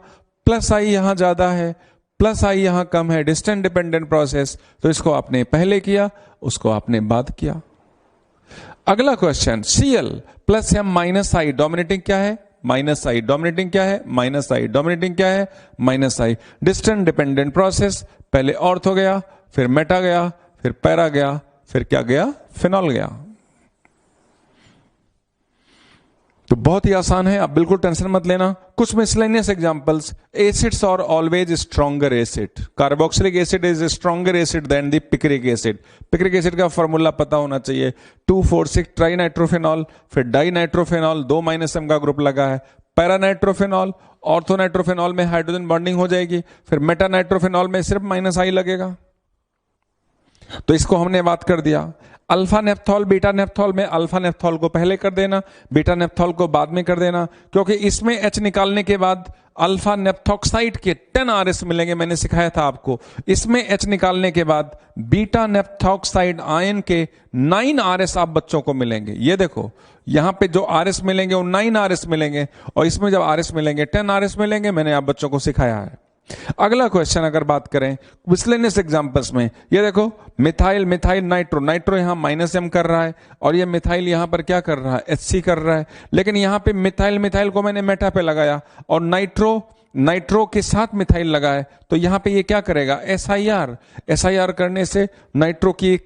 प्लस आई यहां ज्यादा है, प्लस आई यहां कम है, डिस्टेंस डिपेंडेंट प्रोसेस, तो इसको आपने पहले किया, उसको आपने बाद किया। अगला question, Cl plus M minus I dominating क्या है, माइनस आई डोमिनेटिंग क्या है, माइनस आई डोमिनेटिंग क्या है, माइनस आई। डिस्टेंस डिपेंडेंट प्रोसेस, पहले ऑर्थो गया, फिर मेटा गया, फिर पैरा गया, फिर क्या गया, फिनॉल गया। तो बहुत ही आसान है, आप बिल्कुल टेंशन मत लेना। कुछ मिसलेनियस एग्जांपल्स, एसिड्स और always stronger acid, carboxylic acid is stronger acid than the picric acid. Picric acid का फॉर्मूला पता होना चाहिए, 2,4,6 ट्राई नाइट्रोफेनॉल, फिर डाई नाइट्रोफेनॉल, 2 -M का ग्रुप लगा है। पैरानाइट्रोफेनॉल, ऑर्थोनाइट्रोफेनॉल में हाइड्रोजन बॉन्डिंग हो जाएगी, फिर मेटानाइट्रोफेनॉल में सिर्फ माइनस आई लगेगा, तो इसको हमने बात कर दिया। अल्फा नेप्थॉल बीटा नेप्थॉल में अल्फा नेप्थॉल को पहले कर देना, बीटा नेप्थॉल को बाद में कर देना, क्योंकि इसमें H निकालने के बाद अल्फा नेप्थॉक्साइड के 10 RS मिलेंगे, मैंने सिखाया था आपको। इसमें H निकालने के बाद बीटा नेप्थॉक्साइड आयन के 9 RS आप बच्चों को मिलेंगे। ये देखो यहां पे जो RS मिलेंगे वो 9 RS मिलेंगे, और इसमें जब RS मिलेंगे 10 RS मिलेंगे, मैंने आप बच्चों को सिखाया है। अगला क्वेश्चन अगर बात करें मिसलेनियस एग्जांपल्स में, ये देखो मिथाइल नाइट्रो यहां -M कर रहा है, और ये मिथाइल यहां पर क्या कर रहा है, HC कर रहा है, लेकिन यहां पे मिथाइल को मैंने मेटा पे लगाया और नाइट्रो के साथ मिथाइल लगाया, तो यहां पे ये क्या करेगा, SIR करने से नाइट्रो की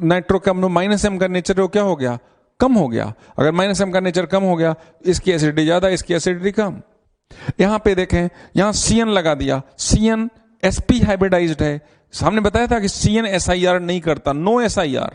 नाइट्रो का -M का नेचर क्या हो गया, कम हो गया। अगर -M का नेचर कम हो गया, इसकी एसिडिटी ज्यादा, इसकी एसिडिटी कम। यहां पे देखें, यहां CN लगा दिया, CN sp हाइब्रिडाइज्ड है। हमने बताया था कि CN SIR नहीं करता, no SIR।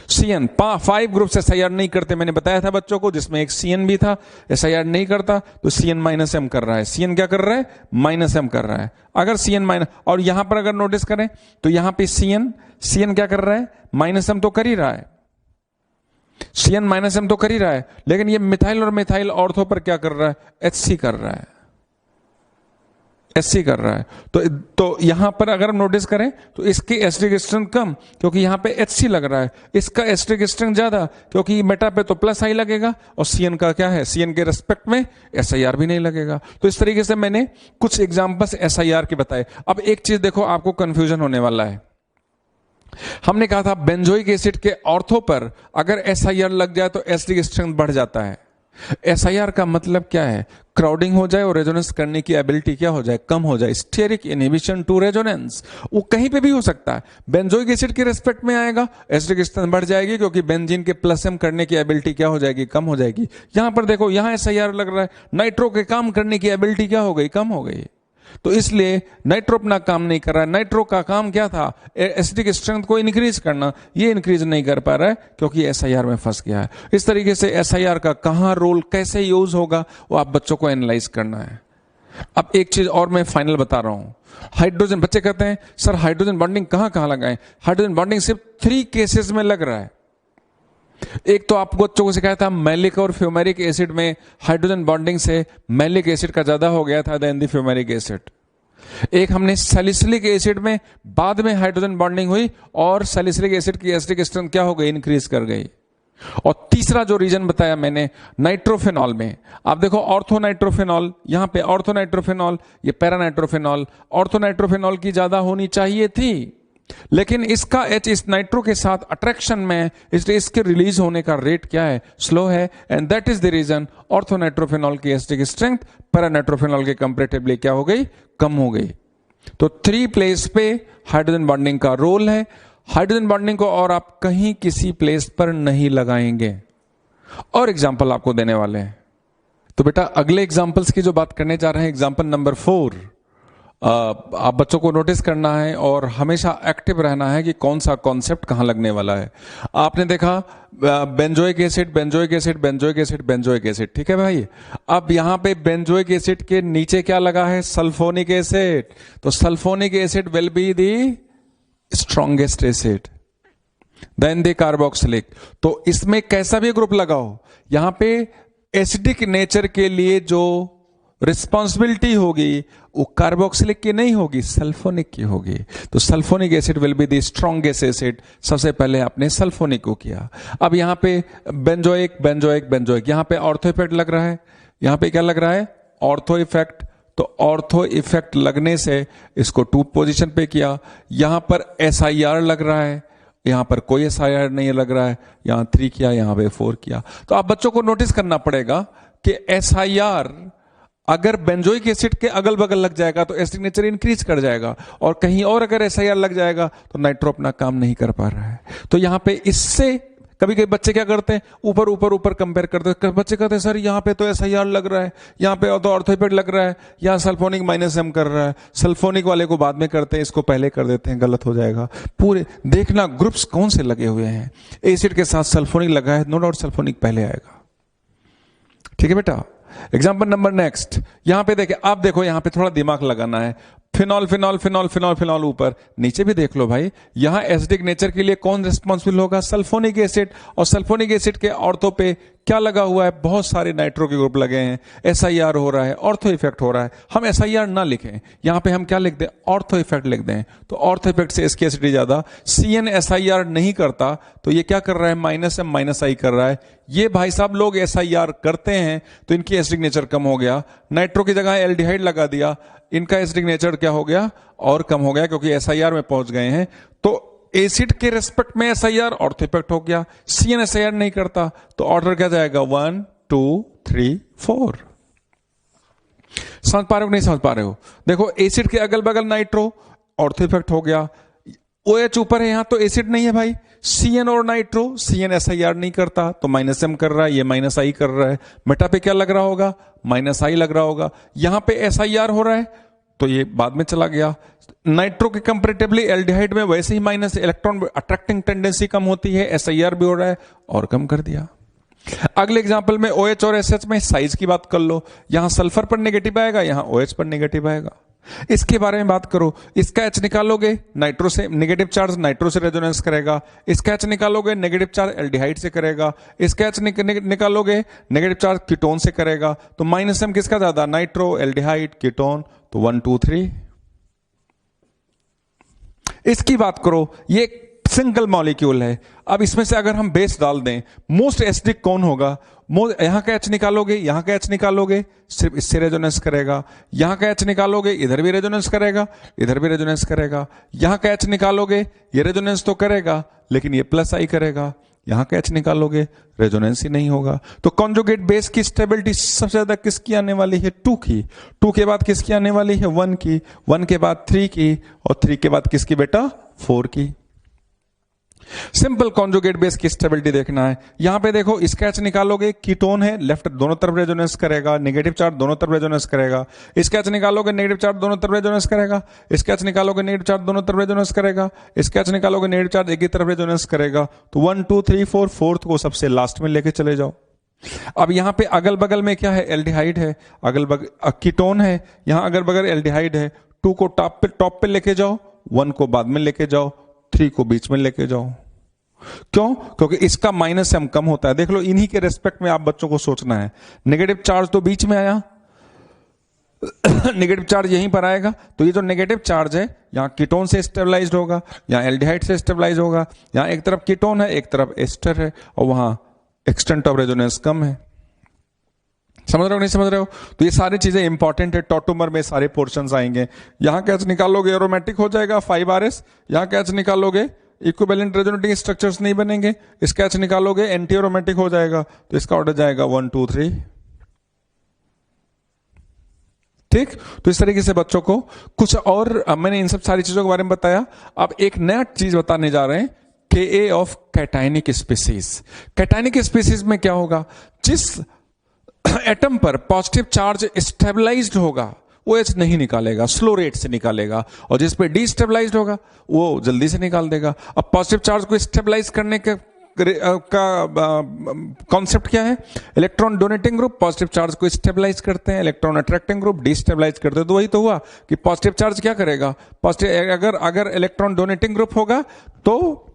CN 5 group SIR नहीं करते, मैंने बताया था बच्चों को, जिसमें एक CN भी था, SIR नहीं करता, तो CN -M कर रहा है। CN क्या कर रहा है, -M कर रहा है। अगर CN और यहां पर अगर नोटिस करें तो यहां पे CN क्या कर रहा है, -M तो कर ही रहा है, CN -M तो कर ही रहा है, लेकिन ये मिथाइल और मिथाइल ऑर्थो पर क्या कर रहा है, HC कर रहा है। तो यहां पर अगर हम नोटिस करें तो इसकी एसिडिक स्ट्रेंथ कम, क्योंकि यहां पे HC लग रहा है, इसका एसिडिक स्ट्रेंथ ज्यादा, क्योंकि मेटा पे तो प्लस आई लगेगा, और CN का क्या है, CN के रेस्पेक्ट में SIR भी नहीं लगेगा। तो इस तरीके से मैंने कुछ एग्जांपल्स SIR के बताए। अब एक चीज देखो, आपको कंफ्यूजन होने वाला है। हमने कहा था बेंजोइक एसिड के ऑर्थो पर अगर SIR लग जाए तो एसिडिक स्ट्रेंथ बढ़ जाता है। SIR का मतलब क्या है, क्राउडिंग हो जाए और रेजोनेंस करने की एबिलिटी क्या हो जाए, कम हो जाए, स्टेरिक इनहिबिशन टू रेजोनेंस। वो कहीं पे भी हो सकता है, बेंजोइक एसिड के रेस्पेक्ट में आएगा, एसिडिक स्ट्रेंथ बढ़ जाएगी, क्योंकि बेंजीन के +M करने की एबिलिटी क्या हो जाएगी, कम हो जाएगी। यहां पर देखो, यहां SIR लग रहा है, नाइट्रो के काम करने की एबिलिटी क्या हो गई, कम हो गई। तो इसलिए नाइट्रो अपना काम नहीं कर रहा है। नाइट्रो का काम क्या था, एसिडिक स्ट्रेंथ को इंक्रीज करना, ये इंक्रीज नहीं कर पा रहा है, क्योंकि SIR में फंस गया है। इस तरीके से SIR का कहां रोल, कैसे यूज होगा, वो आप बच्चों को एनालाइज करना है। अब एक चीज और मैं फाइनल बता रहा हूं, हाइड्रोजन, बच्चे कहते हैं सर हाइड्रोजन बॉन्डिंग कहां लगाएं। हाइड्रोजन बॉन्डिंग सिर्फ 3 केसेस में लग रहा है। एक तो आपको बच्चों को सिखाया था, मैलिक और फ्यूमेरिक एसिड में हाइड्रोजन बॉन्डिंग से मैलिक एसिड का ज्यादा हो गया था देन द फ्यूमेरिक एसिड। एक हमने सैलिसिलिक एसिड में बाद में हाइड्रोजन बॉन्डिंग हुई और सैलिसिलिक एसिड की एसिडिक स्ट्रेंथ क्या हो गई, इंक्रीज कर गई। और तीसरा जो रीजन बताया मैंने नाइट्रोफेनॉल में, आप देखो ऑर्थोनाइट्रोफेनॉल, यहां पे ऑर्थोनाइट्रोफेनॉल, ये पैरानाइट्रोफेनॉल, ऑर्थोनाइट्रोफेनॉल की ज्यादा होनी चाहिए थी, लेकिन इसका H इस नाइट्रो के साथ अट्रैक्शन में, इसलिए इसके रिलीज होने का रेट क्या है, स्लो है, and that is the reason orthonitrophenol की एसिडिक स्ट्रेंथ पैरानाइट्रोफेनॉल के कंपैरेटिवली क्या हो गई, कम हो गई। तो 3 प्लेस पे हाइड्रोजन बॉन्डिंग का रोल है। हाइड्रोजन बॉन्डिंग को और आप कहीं किसी प्लेस पर नहीं लगाएंगे। और एग्जाम्पल आपको देने वाले हैं। तो बेटा अगले एग्जाम्पल्स की जो बात करने जा रहे हैं, एग्जाम्पल नंबर 4, आप बच्चों को नोटिस करना है और हमेशा एक्टिव रहना है कि कौन सा कॉन्सेप्ट कहां लगने वाला है। आपने देखा benzoic acid, benzoic acid, benzoic acid, benzoic acid, ठीक है भाई। अब यहां पे बेंजोइक एसिड के नीचे क्या लगा है, सल्फोनिक एसिड। तो sulphonic acid will be the strongest acid, than the carboxylic. तो इसमें कैसा भी ग्रुप लगाओ, यहां पे एसिडिक नेचर के लिए जो रिस्पॉन्सिबिलिटी होगी वो कार्बोक्सिलिक की नहीं होगी, सल्फोनिक की होगी। तो sulphonic acid will be the strongest acid. सबसे पहले आपने सल्फोनिक को किया। अब यहां पे बेंजोइक, बेंजोइक, बेंजोइक, यहां पे ऑर्थो इफेक्ट लग रहा है। यहां पे क्या लग रहा है, ऑर्थो इफेक्ट। तो ऑर्थो इफेक्ट लगने से इसको 2 पोजीशन पे किया। यहां पर SIR लग रहा है, यहां पर कोई SIR नहीं लग रहा है। यहां 3 किया, यहां पे 4 किया। तो आप बच्चों को नोटिस करना पड़ेगा कि SIR अगर बेंजोइक एसिड के अगल बगल लग जाएगा तो एसिडिक नेचर इंक्रीज कर जाएगा, और कहीं और अगर SIR लग जाएगा तो नाइट्रो अपना काम नहीं कर पा रहा है। तो यहां पे इससे कभी कभी बच्चे क्या करते हैं, ऊपर ऊपर ऊपर कंपेयर करते हैं। बच्चे कहते हैं सर यहां पे तो SIR लग रहा है, यहां पे तो ऑर्थो इफेक्ट लग रहा है, यहां सल्फोनिक -M कर रहा है। सल्फोनिक वाले को बाद में करते हैं, इसको पहले कर देते हैं, गलत हो जाएगा। पूरे देखना ग्रुप्स कौन से लगे हुए हैं। एसिड के साथ सल्फोनिक लगा है, नो डाउट सल्फोनिक पहले आएगा, ठीक है बेटा। एग्जाम्पल नंबर नेक्स्ट, यहां पे देखिए, आप देखो यहां पे थोड़ा दिमाग लगाना है। Phenol, phenol, phenol, phenol, phenol, ऊपर नीचे भी देख लो भाई। यहां एसिडिक नेचर के लिए कौन रिस्पॉन्सिबल होगा, सल्फोनिक एसिड। और सल्फोनिक एसिड के ऑर्थो पे क्या लगा हुआ है, बहुत सारे नाइट्रो के ग्रुप लगे हैं, SIR हो रहा है, ऑर्थो इफेक्ट हो रहा है। हम SIR ना लिखें, यहां पे हम क्या लिख दें, ऑर्थो इफेक्ट लिख दें। तो ऑर्थो इफेक्ट से इसकी एसिडिटी ज्यादा। CN SIR नहीं करता तो ये क्या कर रहा है, -M -I कर रहा है। ये भाई साहब लोग SIR करते हैं तो इनकी एसिडिक नेचर कम हो गया। नाइट्रो की जगह एल्डिहाइड लगा दिया, इनका एसिडिक नेचर क्या हो गया, और कम हो गया, क्योंकि SIR में पहुंच गए हैं। तो एसिड के रेस्पेक्ट में SIR ऑर्थो इफेक्ट हो गया। CN SIR नहीं करता तो ऑर्डर क्या जाएगा, 1 2 3 4। समझ पा रहे हो नहीं समझ पा रहे हो? देखो एसिड के अगल बगल नाइट्रो, ऑर्थो इफेक्ट हो गया। OH ऊपर है, यहां तो एसिड नहीं है भाई। CN और नाइट्रो, CN SIR नहीं करता तो -M कर रहा है, ये -I कर रहा है। मेटा पे क्या लग रहा होगा, -I लग रहा होगा। यहां पे SIR हो रहा है तो ये बाद में चला गया। नाइट्रो के कंपैरेटिवली एल्डिहाइड में वैसे ही माइनस इलेक्ट्रॉन अट्रैक्टिंग टेंडेंसी कम होती है, SIR भी हो रहा है और कम कर दिया। अगले एग्जांपल में OH और SH में साइज की बात कर लो। यहां सल्फर पर नेगेटिव आएगा, यहां OH पर नेगेटिव आएगा। इसके बारे में बात करो, इसका H निकालोगे नाइट्रो से, नेगेटिव चार्ज नाइट्रो से रेजोनेंस करेगा। इसका H निकालोगे नेगेटिव चार्ज एल्डिहाइड से करेगा। इसका H निकालोगे नेगेटिव चार्ज कीटोन से करेगा। तो -M किसका ज्यादा, नाइट्रो, एल्डिहाइड, कीटोन। तो 1 2 3। इसकी बात करो, ये सिंगल मॉलिक्यूल है। अब इसमें से अगर हम बेस डाल दें, मोस्ट एसिडिक कौन होगा, यहां का H निकालोगे, यहां का H निकालोगे, सिर्फ इससे रेजोनेंस करेगा। यहां का H निकालोगे, इधर भी रेजोनेंस करेगा, इधर भी रेजोनेंस करेगा। यहां का H निकालोगे, ये रेजोनेंस तो करेगा लेकिन ये +I करेगा। यहां का H निकालोगे, रेजोनेंस ही नहीं होगा। तो कॉन्जुगेट बेस की स्टेबिलिटी सबसे ज्यादा किसकी आने वाली है, 2 की। 2 के बाद किसकी आने वाली है, 1 की। 1 के बाद 3 की, और 3 के बाद किसकी बेटा, 4 की। सिंपल कॉन्जुगेट बेस की स्टेबिलिटी देखना है। यहां पे देखो, इसका H निकालोगे, कीटोन है, लेफ्ट दोनों तरफ रेजोनेंस करेगा, नेगेटिव चार्ज दोनों तरफ रेजोनेंस करेगा। इसका H निकालोगे, नेगेटिव चार्ज दोनों तरफ रेजोनेंस करेगा। इसका H निकालोगे, नेगेटिव चार्ज दोनों तरफ रेजोनेंस करेगा। इसका H निकालोगे, नेगेटिव चार्ज एक ही तरफ रेजोनेंस करेगा। तो 1 2 3 4, फोर्थ को सबसे लास्ट में लेके चले जाओ। अब यहां पे अगल बगल में क्या है, एल्डिहाइड है, अगल बगल कीटोन है, यहां अगल बगल एल्डिहाइड है। 2 को टॉप पे लेके जाओ, 1 को बाद में लेके जाओ, 3 को बीच में लेके जाओ। क्यों? क्योंकि इसका -M कम होता है। देख लो, इन्हीं के रेस्पेक्ट में आप बच्चों को सोचना है। नेगेटिव चार्ज तो बीच में आया, नेगेटिव चार्ज यहीं पर आएगा, तो ये जो नेगेटिव चार्ज है यहां कीटोन से स्टेबलाइज्ड होगा, यहां एल्डिहाइड से स्टेबलाइज होगा। यहां एक तरफ कीटोन है, एक तरफ एस्टर है, और वहां एक्सटेंट ऑफ रेजोनेंस कम है। समझ रहे हो नहीं समझ रहे हो? तो ये सारी चीजें इंपॉर्टेंट है, टॉटोमर में सारे पोर्शंस आएंगे। यहां कैच निकालोगे एरोमेटिक हो जाएगा 5Rs, यहां कैच निकालोगे इक्विवेलेंट रेजोनेटिंग स्ट्रक्चर्स नहीं बनेंगे, इस कैच निकालोगे एंटी एरोमेटिक हो जाएगा, तो इसका ऑर्डर जाएगा 1 2 3। ठीक, तो इस तरीके से बच्चों को कुछ और मैंने इन सब सारी चीजों के बारे में बताया। अब एक नया चीज बताने जा रहे हैं, Ka of cationic species. Cationic species में क्या होगा, जिस एटम पर पॉजिटिव चार्ज स्टेबलाइज्ड होगा वो एच नहीं निकालेगा, स्लो रेट से निकालेगा, और जिस पे डिस्टेबलाइज्ड होगा वो जल्दी से निकाल देगा। अब पॉजिटिव चार्ज को स्टेबलाइज करने का कॉन्सेप्ट क्या है, electron donating group positive charge को स्टेबलाइज करते हैं, इलेक्ट्रॉन अट्रैक्टिंग ग्रुप डिस्टेबलाइज करते हैं। तो वही तो हुआ कि पॉजिटिव चार्ज क्या करेगा, पॉजिटिव अगर इलेक्ट्रॉन डोनेटिंग ग्रुप होगा तो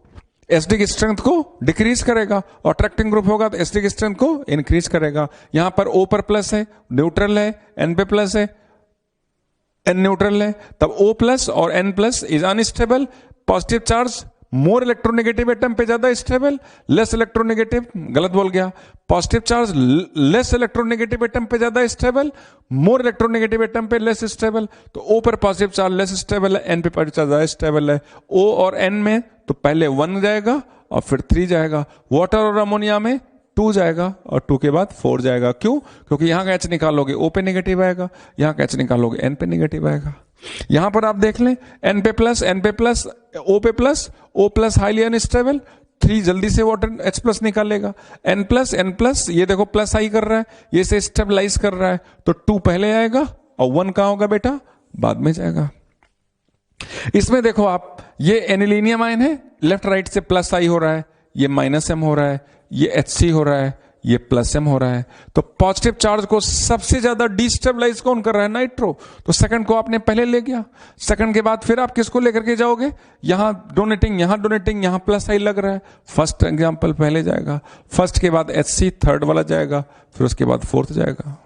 एसिडिक स्ट्रेंथ को डिक्रीज करेगा, और अट्रैक्टिंग ग्रुप होगा तो एसिडिक स्ट्रेंथ को इंक्रीज करेगा। यहां पर O पर प्लस है, न्यूट्रल है, N पे प्लस है, N न्यूट्रल है, तब O प्लस और N plus is unstable. Positive charge more electronegative atom पे ज्यादा स्टेबल, लेस इलेक्ट्रोनेगेटिव, गलत बोल गया, positive charge less electronegative atom पे ज्यादा स्टेबल, मोर इलेक्ट्रोनेगेटिव एटम पे लेस स्टेबल। तो O पर पॉजिटिव चार्ज लेस स्टेबल है, N पे पॉजिटिव चार्ज ज्यादा स्टेबल है। O और N में तो पहले 1 जाएगा और फिर 3 जाएगा, वाटर और अमोनिया में 2 जाएगा और 2 के बाद 4 जाएगा। क्यों? क्योंकि यहां का H निकालोगे O पे नेगेटिव आएगा, यहां का H निकालोगे N पे नेगेटिव आएगा। यहां पर आप देख लें N पे प्लस O पे plus, O plus highly unstable, 3 जल्दी से वाटर H प्लस निकालेगा, N प्लस ये देखो प्लस आई कर रहा है, ये से स्टेबलाइज कर रहा है, तो 2 पहले आएगा और 1 कहां होगा बेटा, बाद में जाएगा। इसमें देखो आप, ये एनिलीनियम आयन है, लेफ्ट राइट से प्लस आई हो रहा है, ये माइनस M हो रहा है, ये Hc हो रहा है, ये प्लस M हो रहा है। तो पॉजिटिव चार्ज को सबसे ज्यादा डिस्टेबलाइज कौन कर रहा है, नाइट्रो। तो सेकंड को आपने पहले ले गया, सेकंड के बाद फिर आप किसको लेकर के जाओगे, यहां डोनेटिंग, यहां प्लस आई लग रहा है, फर्स्ट एग्जांपल पहले जाएगा, फर्स्ट के बाद Hc थर्ड वाला जाएगा, फिर उसके बाद फोर्थ जाएगा।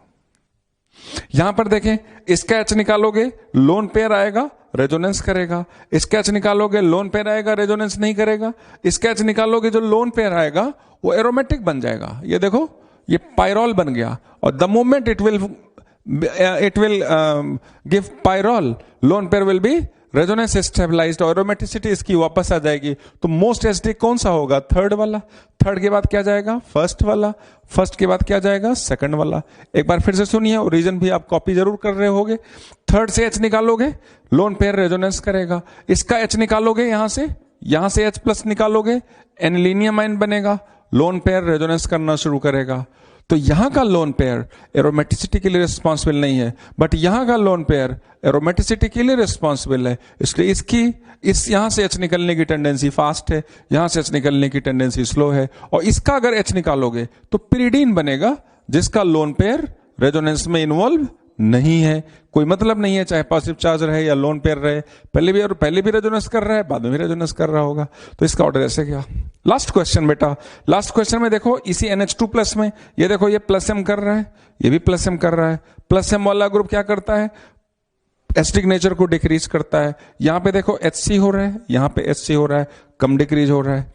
यहां पर देखें, इसका H निकालोगे लोन पेयर आएगा, रेजोनेंस करेगा, इसका H निकालोगे लोन पेयर आएगा, रेजोनेंस नहीं करेगा, इसका H निकालोगे जो लोन पेयर आएगा वो एरोमेटिक बन जाएगा। ये देखो ये पायरॉल बन गया, और the moment it will give pyrrole, lone pair will be resonance stabilised, और एरोमेटिसिटी इसकी वापस आ जाएगी। तो मोस्ट एसिडिक कौन सा होगा, थर्ड वाला, थर्ड के बाद क्या जाएगा, फर्स्ट वाला, फर्स्ट के बाद क्या जाएगा, सेकंड वाला। एक बार फिर से सुनिए, और रीजन भी आप कॉपी जरूर कर रहे होगे। थर्ड से H निकालोगे, लोन पेयर रेजोनेंस करेगा, इसका H निकालोगे यहां से H प्लस निकालोगे, एनिलीनियम आयन बनेगा, लोन पेयर रेजोनेंस करना शुरू करेगा। तो यहां का लोन पेयर एरोमेटिसिटी के लिए रिस्पॉन्सिबल नहीं है, बट यहां का लोन पेयर एरोमेटिसिटी के लिए रिस्पॉन्सिबल है, इसलिए इस यहां से H निकलने की टेंडेंसी फास्ट है, यहां से H निकलने की टेंडेंसी स्लो है। और इसका अगर H निकालोगे तो पिरिडीन बनेगा, जिसका लोन पेयर रेजोनेंस में इन्वॉल्व नहीं है, कोई मतलब नहीं है, चाहे पॉजिटिव चार्ज रहे या लोन पेयर रहे, पहले भी रेजोनेंस कर रहा है, बाद में भी रेजोनेंस कर रहा होगा। तो इसका ऑर्डर ऐसे क्या। लास्ट क्वेश्चन बेटा, लास्ट क्वेश्चन में देखो, इसी NH2 प्लस में ये देखो, ये प्लस M कर रहा है, ये भी प्लस M कर रहा है। प्लस M वाला ग्रुप क्या करता है, एसिडिक नेचर को डिक्रीज करता है। यहां पे देखो Hc हो रहा है, यहां पे Hc हो रहा है, कम डिक्रीज हो रहा है,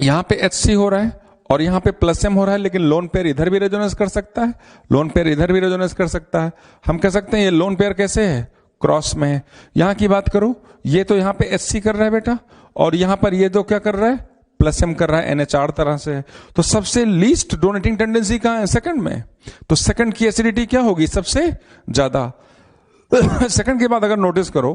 यहां पे Hc हो रहा है और यहां पे प्लस M हो रहा है, लेकिन लोन पेयर इधर भी रेजोनेंस कर सकता है, लोन पेयर इधर भी रेजोनेंस कर सकता है। हम कह सकते हैं ये लोन पेयर कैसे है, क्रॉस में है। यहां की बात करो, ये तो यहां पे Hc कर रहा है बेटा, और यहां पर ये तो क्या कर रहा है, प्लस M कर रहा है, NH4 तरह से है। तो सबसे लीस्ट डोनेटिंग टेंडेंसी कहां है, सेकंड में। तो सेकंड की एसिडिटी क्या होगी, सबसे ज्यादा। सेकंड के बाद अगर नोटिस करो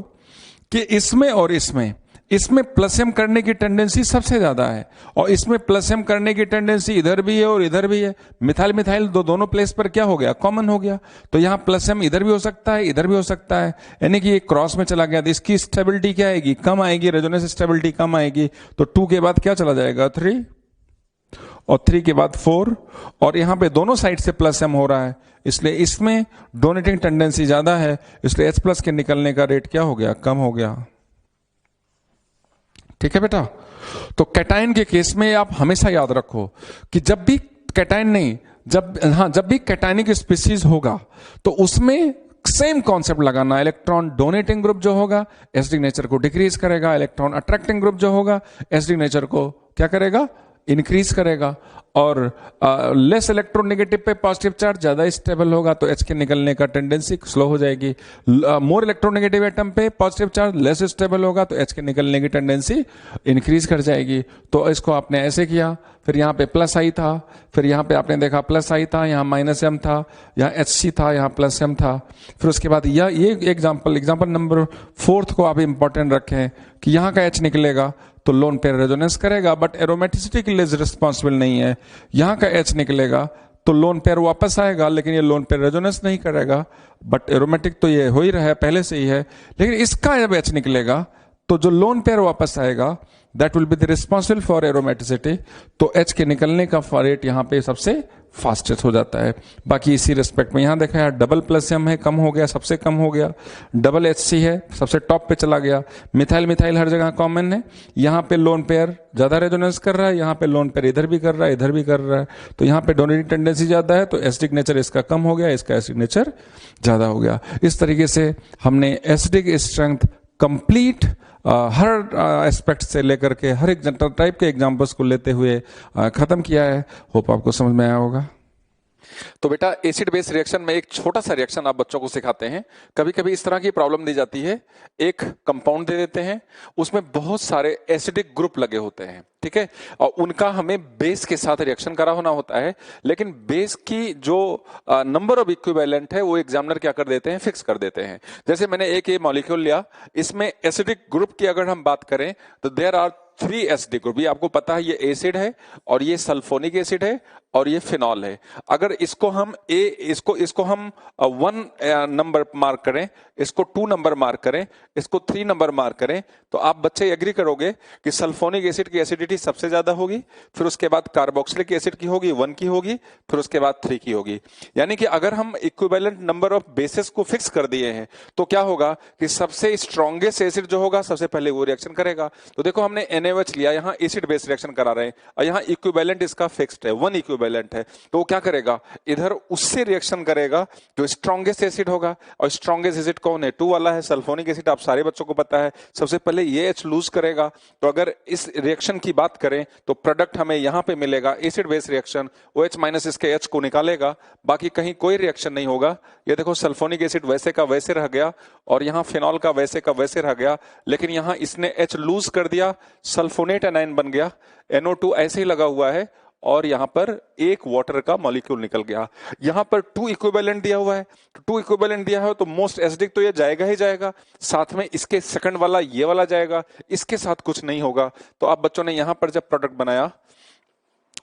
कि इसमें और इसमें प्लस M करने की टेंडेंसी सबसे ज्यादा है, और इसमें प्लस M करने की टेंडेंसी इधर भी है और इधर भी है। मिथाइल दोनों प्लेस पर क्या हो गया, कॉमन हो गया। तो यहां प्लस M इधर भी हो सकता है, इधर भी हो सकता है, यानी कि ये क्रॉस में चला गया। तो इसकी स्टेबिलिटी क्या आएगी, कम आएगी, रेजोनेंस स्टेबिलिटी कम आएगी। तो 2 के बाद क्या चला जाएगा, 3, और 3 के बाद 4, और यहां पे दोनों साइड से प्लस M हो रहा है, इसलिए इसमें डोनेटिंग टेंडेंसी ज्यादा है, इसलिए H प्लस के निकलने का रेट क्या हो गया, कम हो गया। ठीक है बेटा। तो कैटायन के केस में आप हमेशा याद रखो कि जब भी कैटायनिक स्पीसीज होगा तो उसमें सेम कॉन्सेप्ट लगाना। इलेक्ट्रॉन डोनेटिंग ग्रुप जो होगा एसिडिक नेचर को डिक्रीज करेगा, इलेक्ट्रॉन अट्रैक्टिंग ग्रुप जो होगा एसिडिक नेचर को क्या करेगा, इंक्रीज करेगा। और लेस इलेक्ट्रोनेगेटिव पे पॉजिटिव चार्ज ज्यादा स्टेबल होगा तो H के निकलने का टेंडेंसी स्लो हो जाएगी। मोर इलेक्ट्रोनेगेटिव एटम पे पॉजिटिव चार्ज लेस स्टेबल होगा तो H के निकलने की टेंडेंसी इंक्रीज कर जाएगी। तो इसको आपने ऐसे किया, फिर यहाँ पे प्लस आई था, फिर यहाँ पे आपने देखा प्लस आई था, यहाँ माइनस एम था, यहाँ HC था, यहाँ प्लस एम था। फिर उसके बाद ये एग्जाम्पल नंबर 4 को आप इंपॉर्टेंट रखें कि यहाँ का H निकलेगा तो लोन पेयर रेजोनेंस करेगा बट एरोमेटिसिटी के लिए रिस्पॉन्सिबल नहीं है। यहाँ का H निकलेगा तो लोन पेयर वापस आएगा लेकिन ये लोन पेयर रेजोनेंस नहीं करेगा, बट एरोमेटिक तो ये हो ही रहा है, पहले से ही है। लेकिन इसका जब H निकलेगा तो जो लोन पेयर वापस आएगा that will be the responsible for aromaticity. तो H के निकलने का रेट यहाँ पे सबसे फास्टेस्ट हो जाता है। बाकी इसी रिस्पेक्ट में यहाँ देखा यार डबल प्लस एम है, कम हो गया, सबसे कम हो गया। डबल HC है, सबसे टॉप पे चला गया। मिथाइल मिथाइल हर जगह कॉमन है। यहाँ पे लोन पेयर ज्यादा रेजोनेंस कर रहा है, यहाँ पे लोन पेयर इधर भी कर रहा है, इधर भी कर रहा है। तो यहाँ पे डोनेटिंग टेंडेंसी ज्यादा है तो एसिडिक नेचर इसका कम हो गया, इसका एसिडिक नेचर ज्यादा हो गया। इस तरीके से हमने एसिडिक स्ट्रेंथ कंप्लीट हर एस्पेक्ट से लेकर के हर एक टाइप के एग्जांपल्स को लेते हुए खत्म किया है। होप आपको समझ में आया होगा। तो बेटा एसिड बेस रिएक्शन में एक छोटा सा रिएक्शन आप बच्चों को सिखाते हैं। कभी कभी इस तरह की प्रॉब्लम दी जाती है, एक कंपाउंड दे देते हैं, उसमें बहुत सारे एसिडिक ग्रुप लगे होते हैं, ठीक है, और उनका हमें बेस के साथ रिएक्शन करा होना होता है। लेकिन बेस की जो नंबर ऑफ इक्विवेलेंट है वो एग्जामिनर क्या कर देते हैं, फिक्स कर देते हैं। जैसे मैंने एक ये मॉलिक्यूल लिया, इसमें एसिडिक ग्रुप की अगर हम बात करें तो देयर आर 3 एसिडिक ग्रुप। ये आपको पता है ये एसिड है और ये सल्फोनिक एसिड है और ये फिनॉल है। अगर इसको हम इसको हम 1 नंबर मार्क करें, इसको 2 नंबर मार्क करें, इसको 3 नंबर मार्क करें, तो आप बच्चे एग्री करोगे कि सल्फोनिक एसिड की एसिडिटी सबसे ज्यादा होगी, फिर उसके बाद कार्बोक्सिलिक एसिड की होगी 1 की होगी, फिर उसके बाद 3 की होगी। यानी कि अगर हम इक्विवेलेंट नंबर ऑफ बेसिस को फिक्स कर दिए हैं तो क्या होगा कि सबसे स्ट्रॉन्गेस्ट एसिड जो होगा सबसे पहले वो रिएक्शन करेगा। तो देखो हमने NaOH लिया, यहाँ एसिड बेस रिएक्शन करा रहे हैं और यहाँ इक्विवेलेंट इसका फिक्स्ड है, 1 इक्विवेलेंट है। तो वो क्या करेगा, इधर उससे रिएक्शन करेगा जो स्ट्रॉन्गेस्ट एसिड होगा। और स्ट्रॉन्गेस्ट एसिड कौन है, 2 वाला है, सल्फोनिक एसिड। आप सारे बच्चों को पता है, सबसे पहले ये H लूज करेगा। तो अगर इस रिएक्शन की बात करें तो प्रोडक्ट हमें यहाँ पे मिलेगा acid base reaction, OH minus इसके H को निकालेगा, बाकी कहीं कोई रिएक्शन नहीं होगा। ये देखो सल्फोनिक एसिड वैसे का वैसे रह गया और यहाँ फिनॉल का वैसे रह गया, लेकिन यहाँ इसने H लूज कर दिया, सल्फोनेट एनाइन बन गया, NO2 ऐसे ही लगा हुआ है और यहां पर एक वाटर का मॉलिक्यूल निकल गया। यहां पर 2 इक्विवेलेंट दिया हुआ है, तो 2 इक्विवेलेंट दिया है तो मोस्ट एसिडिक तो ये जाएगा ही जाएगा, साथ में इसके सेकंड वाला ये वाला जाएगा, इसके साथ कुछ नहीं होगा। तो आप बच्चों ने यहां पर जब प्रोडक्ट बनाया,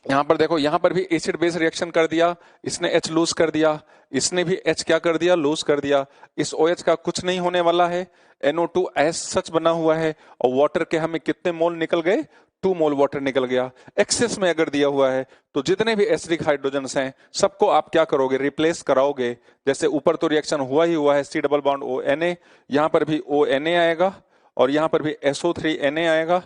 यहां पर देखो, यहां पर भी एसिड बेस रिएक्शन कर दिया, इसने H लूज कर दिया, इसने भी H क्या कर दिया, लूज कर दिया। इस OH का कुछ नहीं होने वाला है, NO2 एस सच बना हुआ है और वाटर के हमें कितने मोल निकल गए, 2 मोल वाटर निकल गया। एक्सेस में अगर दिया हुआ है तो जितने भी एसिडिक हाइड्रोजन्स हैं सबको आप क्या करोगे, रिप्लेस कराओगे। जैसे ऊपर तो रिएक्शन हुआ ही हुआ है, C डबल बॉन्ड ONA, यहां पर भी ONA आएगा और यहां पर भी SO3Na आएगा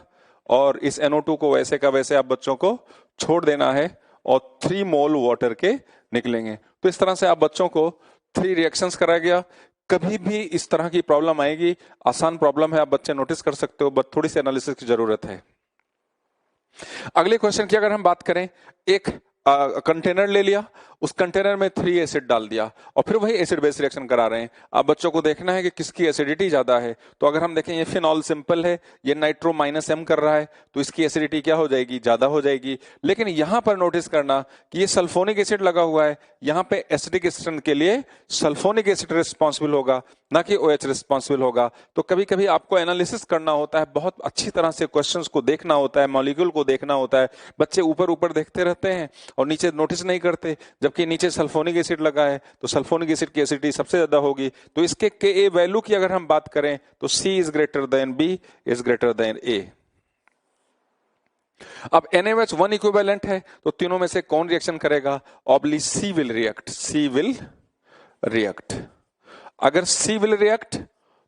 और इस NO2 को वैसे का वैसे आप बच्चों को छोड़ देना है और 3 मोल वाटर के निकलेंगे। तो इस तरह से आप बच्चों को 3 रिएक्शंस कराया गया। कभी भी इस तरह की प्रॉब्लम आएगी, आसान प्रॉब्लम है, आप बच्चे नोटिस कर सकते हो, बट थोड़ी सी एनालिसिस की जरूरत है। अगले क्वेश्चन की अगर हम बात करें, एक कंटेनर ले लिया, उस कंटेनर में 3 एसिड डाल दिया और फिर वही एसिड बेस रिएक्शन करा रहे हैं। अब बच्चों को देखना है कि किसकी एसिडिटी ज्यादा है। तो अगर हम देखें ये फिनॉल सिंपल है, ये नाइट्रो माइनस M कर रहा है तो इसकी एसिडिटी क्या हो जाएगी, ज्यादा हो जाएगी। लेकिन यहां पर नोटिस करना कि ये सल्फोनिक एसिड लगा हुआ है, यहां पे एसिडिक स्ट्रेंथ के लिए सल्फोनिक एसिड रिस्पॉन्सिबल होगा, ना कि OH रिस्पॉन्सिबल होगा। तो कभी कभी आपको एनालिसिस करना होता है, बहुत अच्छी तरह से क्वेश्चंस को देखना होता है, मॉलिक्यूल को देखना होता है। बच्चे ऊपर ऊपर देखते रहते हैं और नीचे नोटिस नहीं करते, जबकि नीचे सल्फोनिक एसिड लगा है तो सल्फोनिक एसिड की एसिडिटी सबसे ज्यादा होगी। तो इसके Ka वैल्यू की अगर हम बात करें तो C is greater then B is greater then A। अब NaOH 1 इक्विवेलेंट है तो तीनों में से कौन रिएक्शन करेगा, ऑब्ली C will react, C will react. अगर C विल रिएक्ट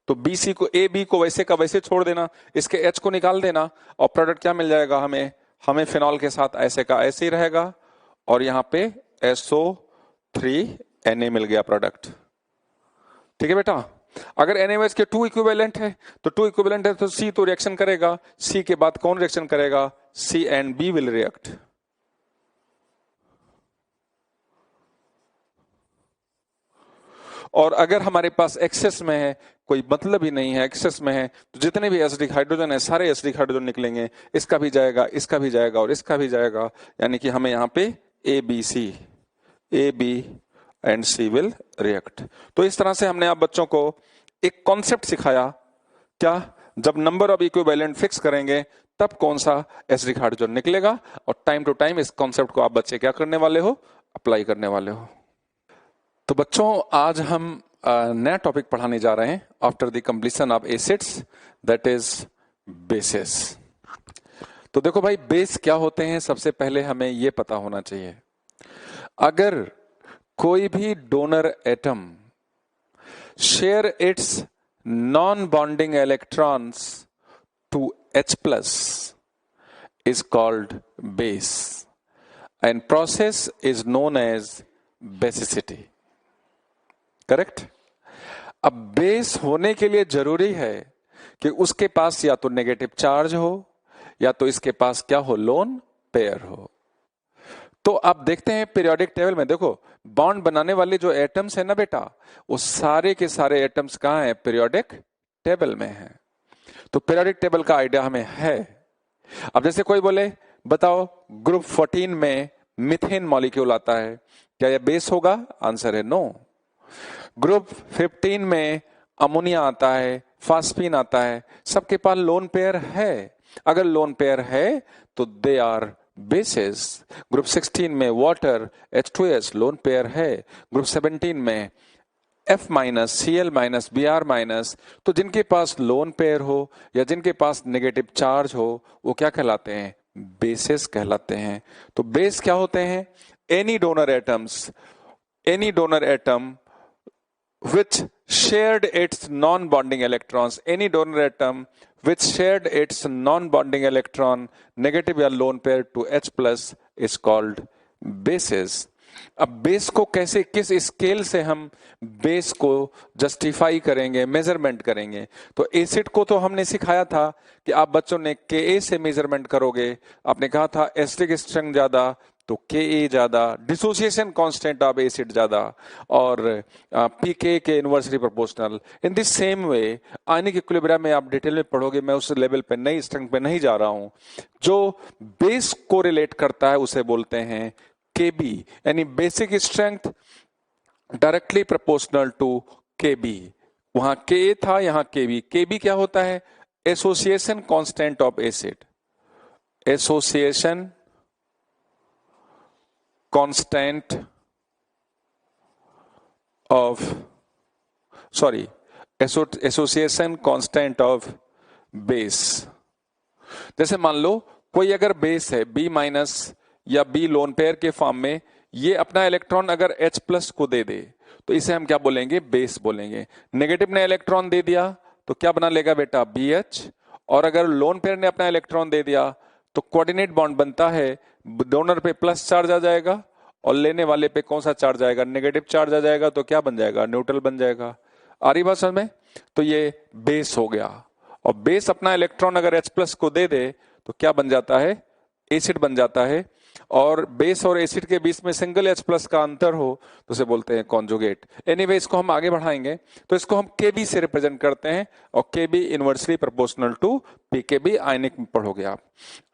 तो BC को AB को वैसे का वैसे छोड़ देना, इसके H को निकाल देना और प्रोडक्ट क्या मिल जाएगा हमें फिनॉल के साथ ऐसे का ऐसे ही रहेगा और यहां पे SO3Na मिल गया प्रोडक्ट। ठीक है बेटा। अगर NaOH के 2 इक्विवेलेंट है तो 2 इक्विवेलेंट है तो C तो रिएक्शन करेगा, C के बाद कौन रिएक्शन करेगा, C and B will react. और अगर हमारे पास एक्सेस में है, कोई मतलब ही नहीं है, एक्सेस में है, तो जितने भी एसिडिक हाइड्रोजन है सारे एसिडिक हाइड्रोजन निकलेंगे, इसका भी जाएगा, इसका भी जाएगा और इसका भी जाएगा, यानी कि हमें यहाँ पे A B and C will react. तो इस तरह से हमने आप बच्चों को एक कॉन्सेप्ट सिखाया, क्या, जब नंबर ऑफ इक्विवेलेंट फिक्स करेंगे तब कौन सा एसिडिक हाइड्रोजन निकलेगा, और टाइम टू टाइम इस कॉन्सेप्ट को आप बच्चे क्या करने वाले हो, अप्लाई करने वाले हो। तो बच्चों आज हम नया टॉपिक पढ़ाने जा रहे हैं after the completion of acids, that is bases. तो देखो भाई, बेस क्या होते हैं, सबसे पहले हमें यह पता होना चाहिए, अगर कोई भी donor atom share its non bonding electrons to H plus is called base and process is known as basicity. Correct? अब बेस होने के लिए जरूरी है कि उसके पास या तो नेगेटिव चार्ज हो या तो इसके पास क्या हो, लोन पेयर हो। तो आप देखते हैं पीरियोडिक टेबल में, देखो बॉन्ड बनाने वाले जो एटम्स है ना बेटा, वो सारे के सारे एटम्स कहां हैं, पीरियोडिक टेबल में है। तो पीरियोडिक टेबल का आइडिया हमें है। अब जैसे कोई बोले बताओ ग्रुप 14 में मीथेन मॉलिक्यूल आता है, क्या यह बेस होगा, आंसर है नो। ग्रुप 15 में अमोनिया आता है, फास्फीन आता है, सबके पास लोन पेयर है। अगर लोन पेयर है तो दे आर बेसेस। ग्रुप 16 में वाटर H2S लोन पेयर है। ग्रुप 17 में F minus, Cl minus, Br minus, तो जिनके पास लोन पेयर हो या जिनके पास नेगेटिव चार्ज हो वो क्या कहलाते हैं, बेसेस कहलाते हैं। तो बेस क्या होते हैं, any donor atom which shared its non-bonding electrons, any donor atom which shared its non-bonding electron, negative या lone pair to H plus is called bases. अब बेस को कैसे, किस स्केल से हम बेस को जस्टिफाई करेंगे, मेजरमेंट करेंगे। तो एसिड को तो हमने सिखाया था कि आप बच्चों ने Ka से मेजरमेंट करोगे। आपने कहा था एसिडिक स्ट्रेंथ ज्यादा तो Ka ज्यादा, डिसोसिएशन कांस्टेंट ऑफ एसिड ज्यादा, और Pk के inversely proportional. In this same way ionic equilibrium में आप डिटेल में पढ़ोगे, मैं उस लेवल पे नई स्ट्रेंथ पे नहीं जा रहा हूं। जो बेस को रिलेट करता है उसे बोलते हैं Kb, यानी basic strength directly proportional to Kb। वहां Ka था, यहां Kb। Kb क्या होता है, association constant of acid, association constant of, sorry, association constant of base. जैसे मान लो कोई अगर बेस है B माइनस या B लोन पेयर के फॉर्म में, ये अपना इलेक्ट्रॉन अगर H प्लस को दे दे तो इसे हम क्या बोलेंगे, बेस बोलेंगे। नेगेटिव ने इलेक्ट्रॉन दे दिया तो क्या बना लेगा बेटा, BH। और अगर लोन पेयर ने अपना इलेक्ट्रॉन दे दिया तो कोऑर्डिनेट बॉन्ड बनता है, डोनर पे प्लस चार्ज आ जाएगा और लेने वाले पे कौन सा चार्ज आएगा, नेगेटिव चार्ज आ जाएगा, तो क्या बन जाएगा, न्यूट्रल बन जाएगा। आ रही बात समझ में? तो ये बेस हो गया। और बेस अपना इलेक्ट्रॉन अगर H प्लस को दे दे तो क्या बन जाता है, एसिड बन जाता है। और बेस और एसिड के बीच में सिंगल H प्लस का अंतर हो तो उसे बोलते हैं कॉन्जुगेट। एनीवे इसको हम आगे बढ़ाएंगे, तो इसको हम Kb से रिप्रेजेंट करते हैं, और Kb inversely proportional to Pkb, ionic में पढ़ोगे आप।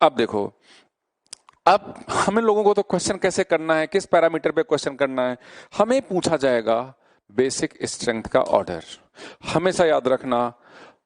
अब देखो, अब हमें लोगों को तो क्वेश्चन कैसे करना है, किस पैरामीटर पे क्वेश्चन करना है, हमें पूछा जाएगा बेसिक स्ट्रेंथ का ऑर्डर। हमेशा याद रखना,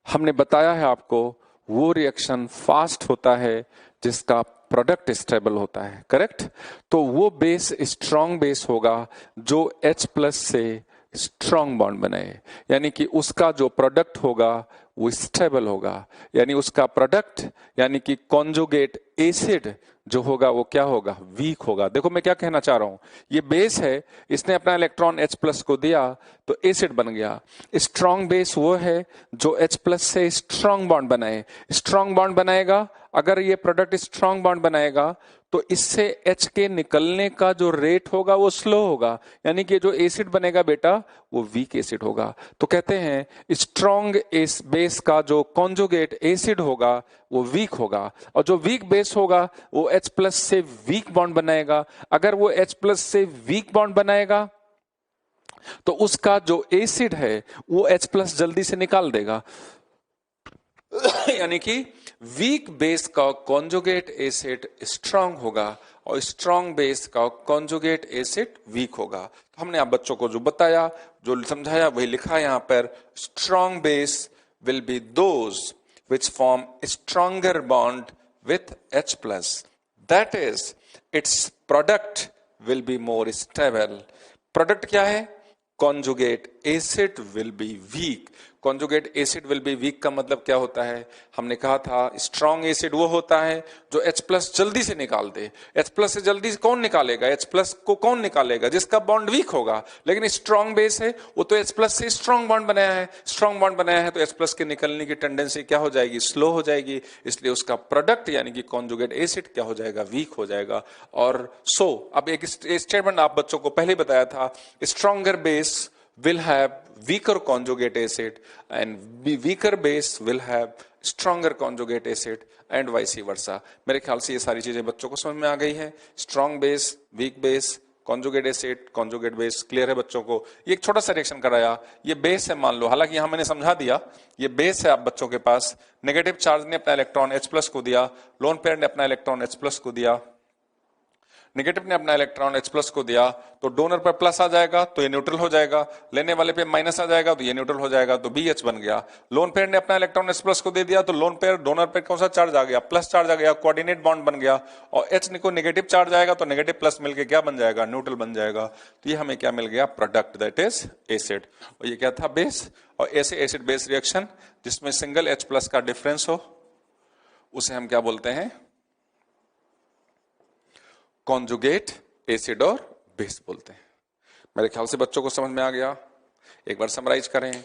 हमने बताया है आपको, वो रिएक्शन फास्ट होता है जिसका प्रोडक्ट स्टेबल होता है, करेक्ट। तो वो बेस स्ट्रॉन्ग बेस होगा जो H प्लस से स्ट्रॉन्ग बॉन्ड बनाए, यानी कि उसका जो प्रोडक्ट होगा वो स्टेबल होगा, यानी उसका प्रोडक्ट यानी कि कॉन्जुगेट एसिड जो होगा वो क्या होगा, वीक होगा। देखो मैं क्या कहना चाह रहा हूं, ये बेस है, इसने अपना इलेक्ट्रॉन H प्लस को दिया तो एसिड बन गया। स्ट्रॉन्ग बेस वो है जो H प्लस से स्ट्रॉन्ग बॉन्ड बनाए, स्ट्रॉन्ग बॉन्ड बनाएगा। अगर ये प्रोडक्ट स्ट्रॉन्ग बॉन्ड बनाएगा तो इससे H के निकलने का जो रेट होगा वो स्लो होगा, यानी कि जो एसिड बनेगा बेटा वो वीक एसिड होगा। तो कहते हैं स्ट्रॉन्ग बेस का जो कॉन्जुगेट एसिड होगा वो वीक होगा, और जो वीक बेस होगा वो H प्लस से वीक बॉन्ड बनाएगा। अगर वो H प्लस से वीक बॉन्ड बनाएगा तो उसका जो एसिड है वो H+ जल्दी से निकाल देगा। यानी कि वीक बेस का कॉन्जुगेट एसिड स्ट्रांग होगा और स्ट्रांग बेस का कॉन्जुगेट एसिड वीक होगा। तो हमने आप बच्चों को जो बताया, जो समझाया, वही लिखा है यहां पर। Strong base will be those which form a stronger bond with H+. That is, its product will be more stable. Product क्या है? Conjugate acid will be weak. Conjugate acid will be weak का मतलब क्या होता है? हमने कहा था strong acid वो होता है जो H+ जल्दी से निकाल दे। H+ से जल्दी कौन निकालेगा? H+ को कौन निकालेगा? जिसका बॉन्ड वीक होगा। लेकिन स्ट्रॉन्ग बेस है, वो तो H+ से स्ट्रॉन्ग बॉन्ड बनाया है। स्ट्रॉन्ग बॉन्ड बनाया है तो H+ के निकलने की टेंडेंसी क्या हो जाएगी? स्लो हो जाएगी। इसलिए उसका प्रोडक्ट यानी कि कॉन्जुगेट एसिड क्या हो जाएगा? वीक हो जाएगा। और अब एक स्टेटमेंट आप बच्चों को पहले बताया था, stronger base will have weaker conjugate acid and weaker base will have stronger conjugate acid and vice versa. मेरे ख्याल से ये सारी चीजें बच्चों को समझ में आ गई है। Strong base, weak base, conjugate acid, conjugate base, clear है बच्चों को? ये एक छोटा सा रिएक्शन कराया, ये बेस है मान लो, हालांकि यहां मैंने समझा दिया, ये बेस है आप बच्चों के पास। नेगेटिव चार्ज ने अपना इलेक्ट्रॉन H+ को दिया, लोन पेयर ने अपना इलेक्ट्रॉन H+ को दिया, नेगेटिव ने अपना इलेक्ट्रॉन H+ को दिया, तो डोनर पर प्लस आ जाएगा तो ये न्यूट्रल हो जाएगा, लेने वाले पे माइनस आ जाएगा तो ये न्यूट्रल हो जाएगा, तो BH बन गया। लोन पेयर ने अपना इलेक्ट्रॉन H+ को दे दिया तो लोन पेयर डोनर पे कौन सा चार्ज आ गया? प्लस चार्ज आ गया, कोऑर्डिनेट बॉन्ड बन गया। और H को नेगेटिव चार्ज आएगा तो नेगेटिव प्लस मिलके क्या बन जाएगा? न्यूट्रल बन जाएगा। तो ये हमें क्या मिल गया? Product, that is acid. और ये क्या था? बेस। और ऐसे एसिड बेस रिएक्शन जिसमें सिंगल H+ का डिफरेंस हो उसे हम क्या बोलते हैं? कॉन्जुगेट एसिड और बेस बोलते हैं। मेरे ख्याल से बच्चों को समझ में आ गया। एक बार समराइज करें,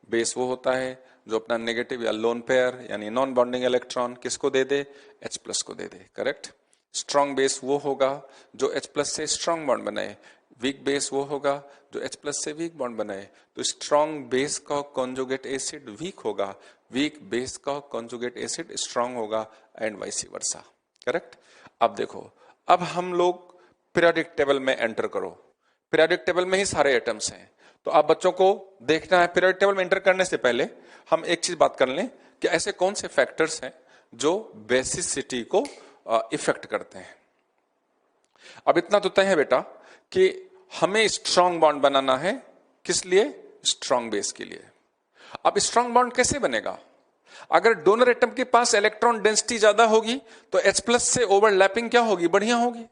बेस वो होता है जो अपना नेगेटिव या लोन पेयर यानी नॉन बॉन्डिंग इलेक्ट्रॉन किसको दे दे? H+ को दे दे, करेक्ट। स्ट्रॉन्ग बेस वो होगा जो H+ से स्ट्रॉन्ग बॉन्ड बनाए। वीक बेस वो होगा जो H+ से वीक बॉन्ड बनाए। तो स्ट्रॉन्ग बेस का कॉन्जुगेट एसिड वीक होगा, वीक बेस का कॉन्जुगेट एसिड स्ट्रॉन्ग होगा एंड वाइस वर्सा, करेक्ट। अब देखो, अब हम लोग पीरियोडिक टेबल में एंटर करो। पीरियोडिक टेबल में ही सारे एटम्स हैं, तो आप बच्चों को देखना है। पीरियोडिक टेबल में एंटर करने से पहले हम एक चीज बात कर लें कि ऐसे कौन से फैक्टर्स हैं जो बेसिसिटी को इफेक्ट करते हैं। अब इतना तो तय है बेटा कि हमें स्ट्रॉन्ग बॉन्ड बनाना है। किस लिए? स्ट्रॉन्ग बेस के लिए। अब स्ट्रॉन्ग बॉन्ड कैसे बनेगा? अगर डोनर एटम के पास इलेक्ट्रॉन डेंसिटी ज्यादा होगी तो H+ से ओवरलैपिंग क्या होगी? बढ़िया होगी।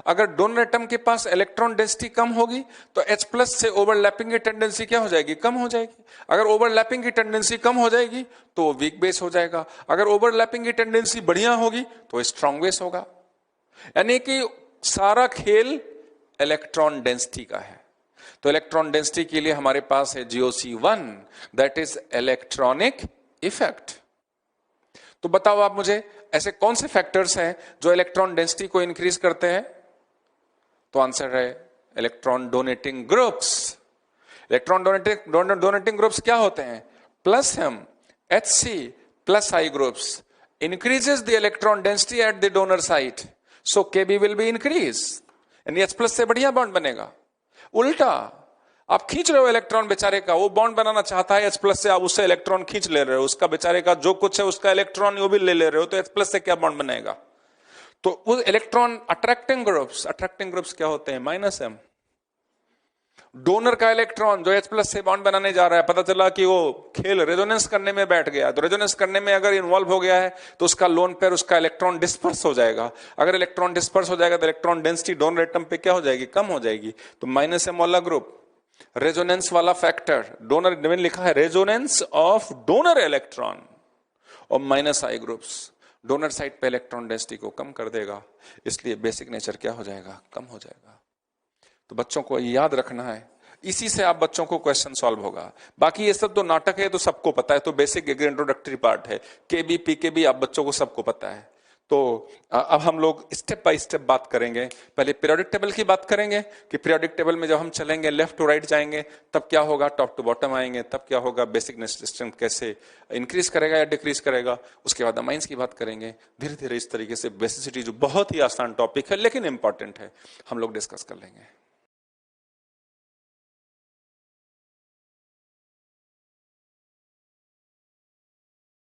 अगर डोनर एटम के पास इलेक्ट्रॉन डेंसिटी कम होगी तो H+ से ओवरलैपिंग की टेंडेंसी क्या हो जाएगी? कम हो जाएगी। अगर ओवरलैपिंग की टेंडेंसी कम हो जाएगी तो वीक बेस हो जाएगा। अगर ओवरलैपिंग की टेंडेंसी बढ़िया होगी तो स्ट्रॉन्ग बेस होगा। यानी कि सारा खेल इलेक्ट्रॉन डेंसिटी का है। तो इलेक्ट्रॉन डेंसिटी के लिए हमारे पास है GOC1, that is electronic effect. तो बताओ आप मुझे, ऐसे कौन से फैक्टर्स हैं जो इलेक्ट्रॉन डेंसिटी को इंक्रीज करते हैं? तो आंसर है electron donating groups. Electron donating groups क्या होते हैं? +M Hc plus I groups increases the electron density at the donor site, so Kb will be increased, यानी H+ से बढ़िया बॉन्ड बनेगा। उल्टा आप खींच रहे हो इलेक्ट्रॉन, बेचारे का वो बॉन्ड बनाना चाहता है H+ से, आप उससे इलेक्ट्रॉन खींच ले रहे हो, उसका बेचारे का जो कुछ है उसका इलेक्ट्रॉन वो भी ले रहे हो, तो H+ से क्या बॉन्ड बनेगा? तो वो इलेक्ट्रॉन अट्रैक्टिंग ग्रुप्स क्या होते हैं? -M। डोनर का इलेक्ट्रॉन जो H+ से बॉन्ड बनाने जा रहा है, पता चला कि वो खेल रेजोनेंस करने में बैठ गया, तो रेजोनेंस करने में अगर इन्वॉल्व हो गया है तो उसका लोन पेयर, उसका इलेक्ट्रॉन डिस्पर्स हो जाएगा। अगर इलेक्ट्रॉन डिस्पर्स हो जाएगा तो इलेक्ट्रॉन डेंसिटी डोनर एटम पे क्या हो जाएगी? कम हो जाएगी। तो -M वाला ग्रुप रेजोनेंस वाला फैक्टर, डोनर में लिखा है रेजोनेंस ऑफ डोनर इलेक्ट्रॉन, और -I ग्रुप्स डोनर साइड पे इलेक्ट्रॉन डेंसिटी को कम कर देगा। इसलिए बेसिक नेचर क्या हो जाएगा? कम हो जाएगा। तो बच्चों को याद रखना है, इसी से आप बच्चों को क्वेश्चन सॉल्व होगा। बाकी ये सब तो नाटक है, तो सबको पता है, तो बेसिक इंट्रोडक्टरी पार्ट है। KB PKB आप बच्चों को सबको पता है। तो अब हम लोग स्टेप बाय स्टेप बात करेंगे। पहले पीरियोडिक टेबल की बात करेंगे कि पीरियोडिक टेबल में जब हम चलेंगे लेफ्ट टू राइट जाएंगे तब क्या होगा, टॉप टू बॉटम आएंगे तब क्या होगा, बेसिक स्ट्रेंथ कैसे इंक्रीज करेगा या डिक्रीज करेगा। उसके बाद अमाइंस की बात करेंगे। धीरे धीरे इस तरीके से बेसिसिटी, जो बहुत ही आसान टॉपिक है लेकिन इंपॉर्टेंट है, हम लोग डिस्कस कर लेंगे।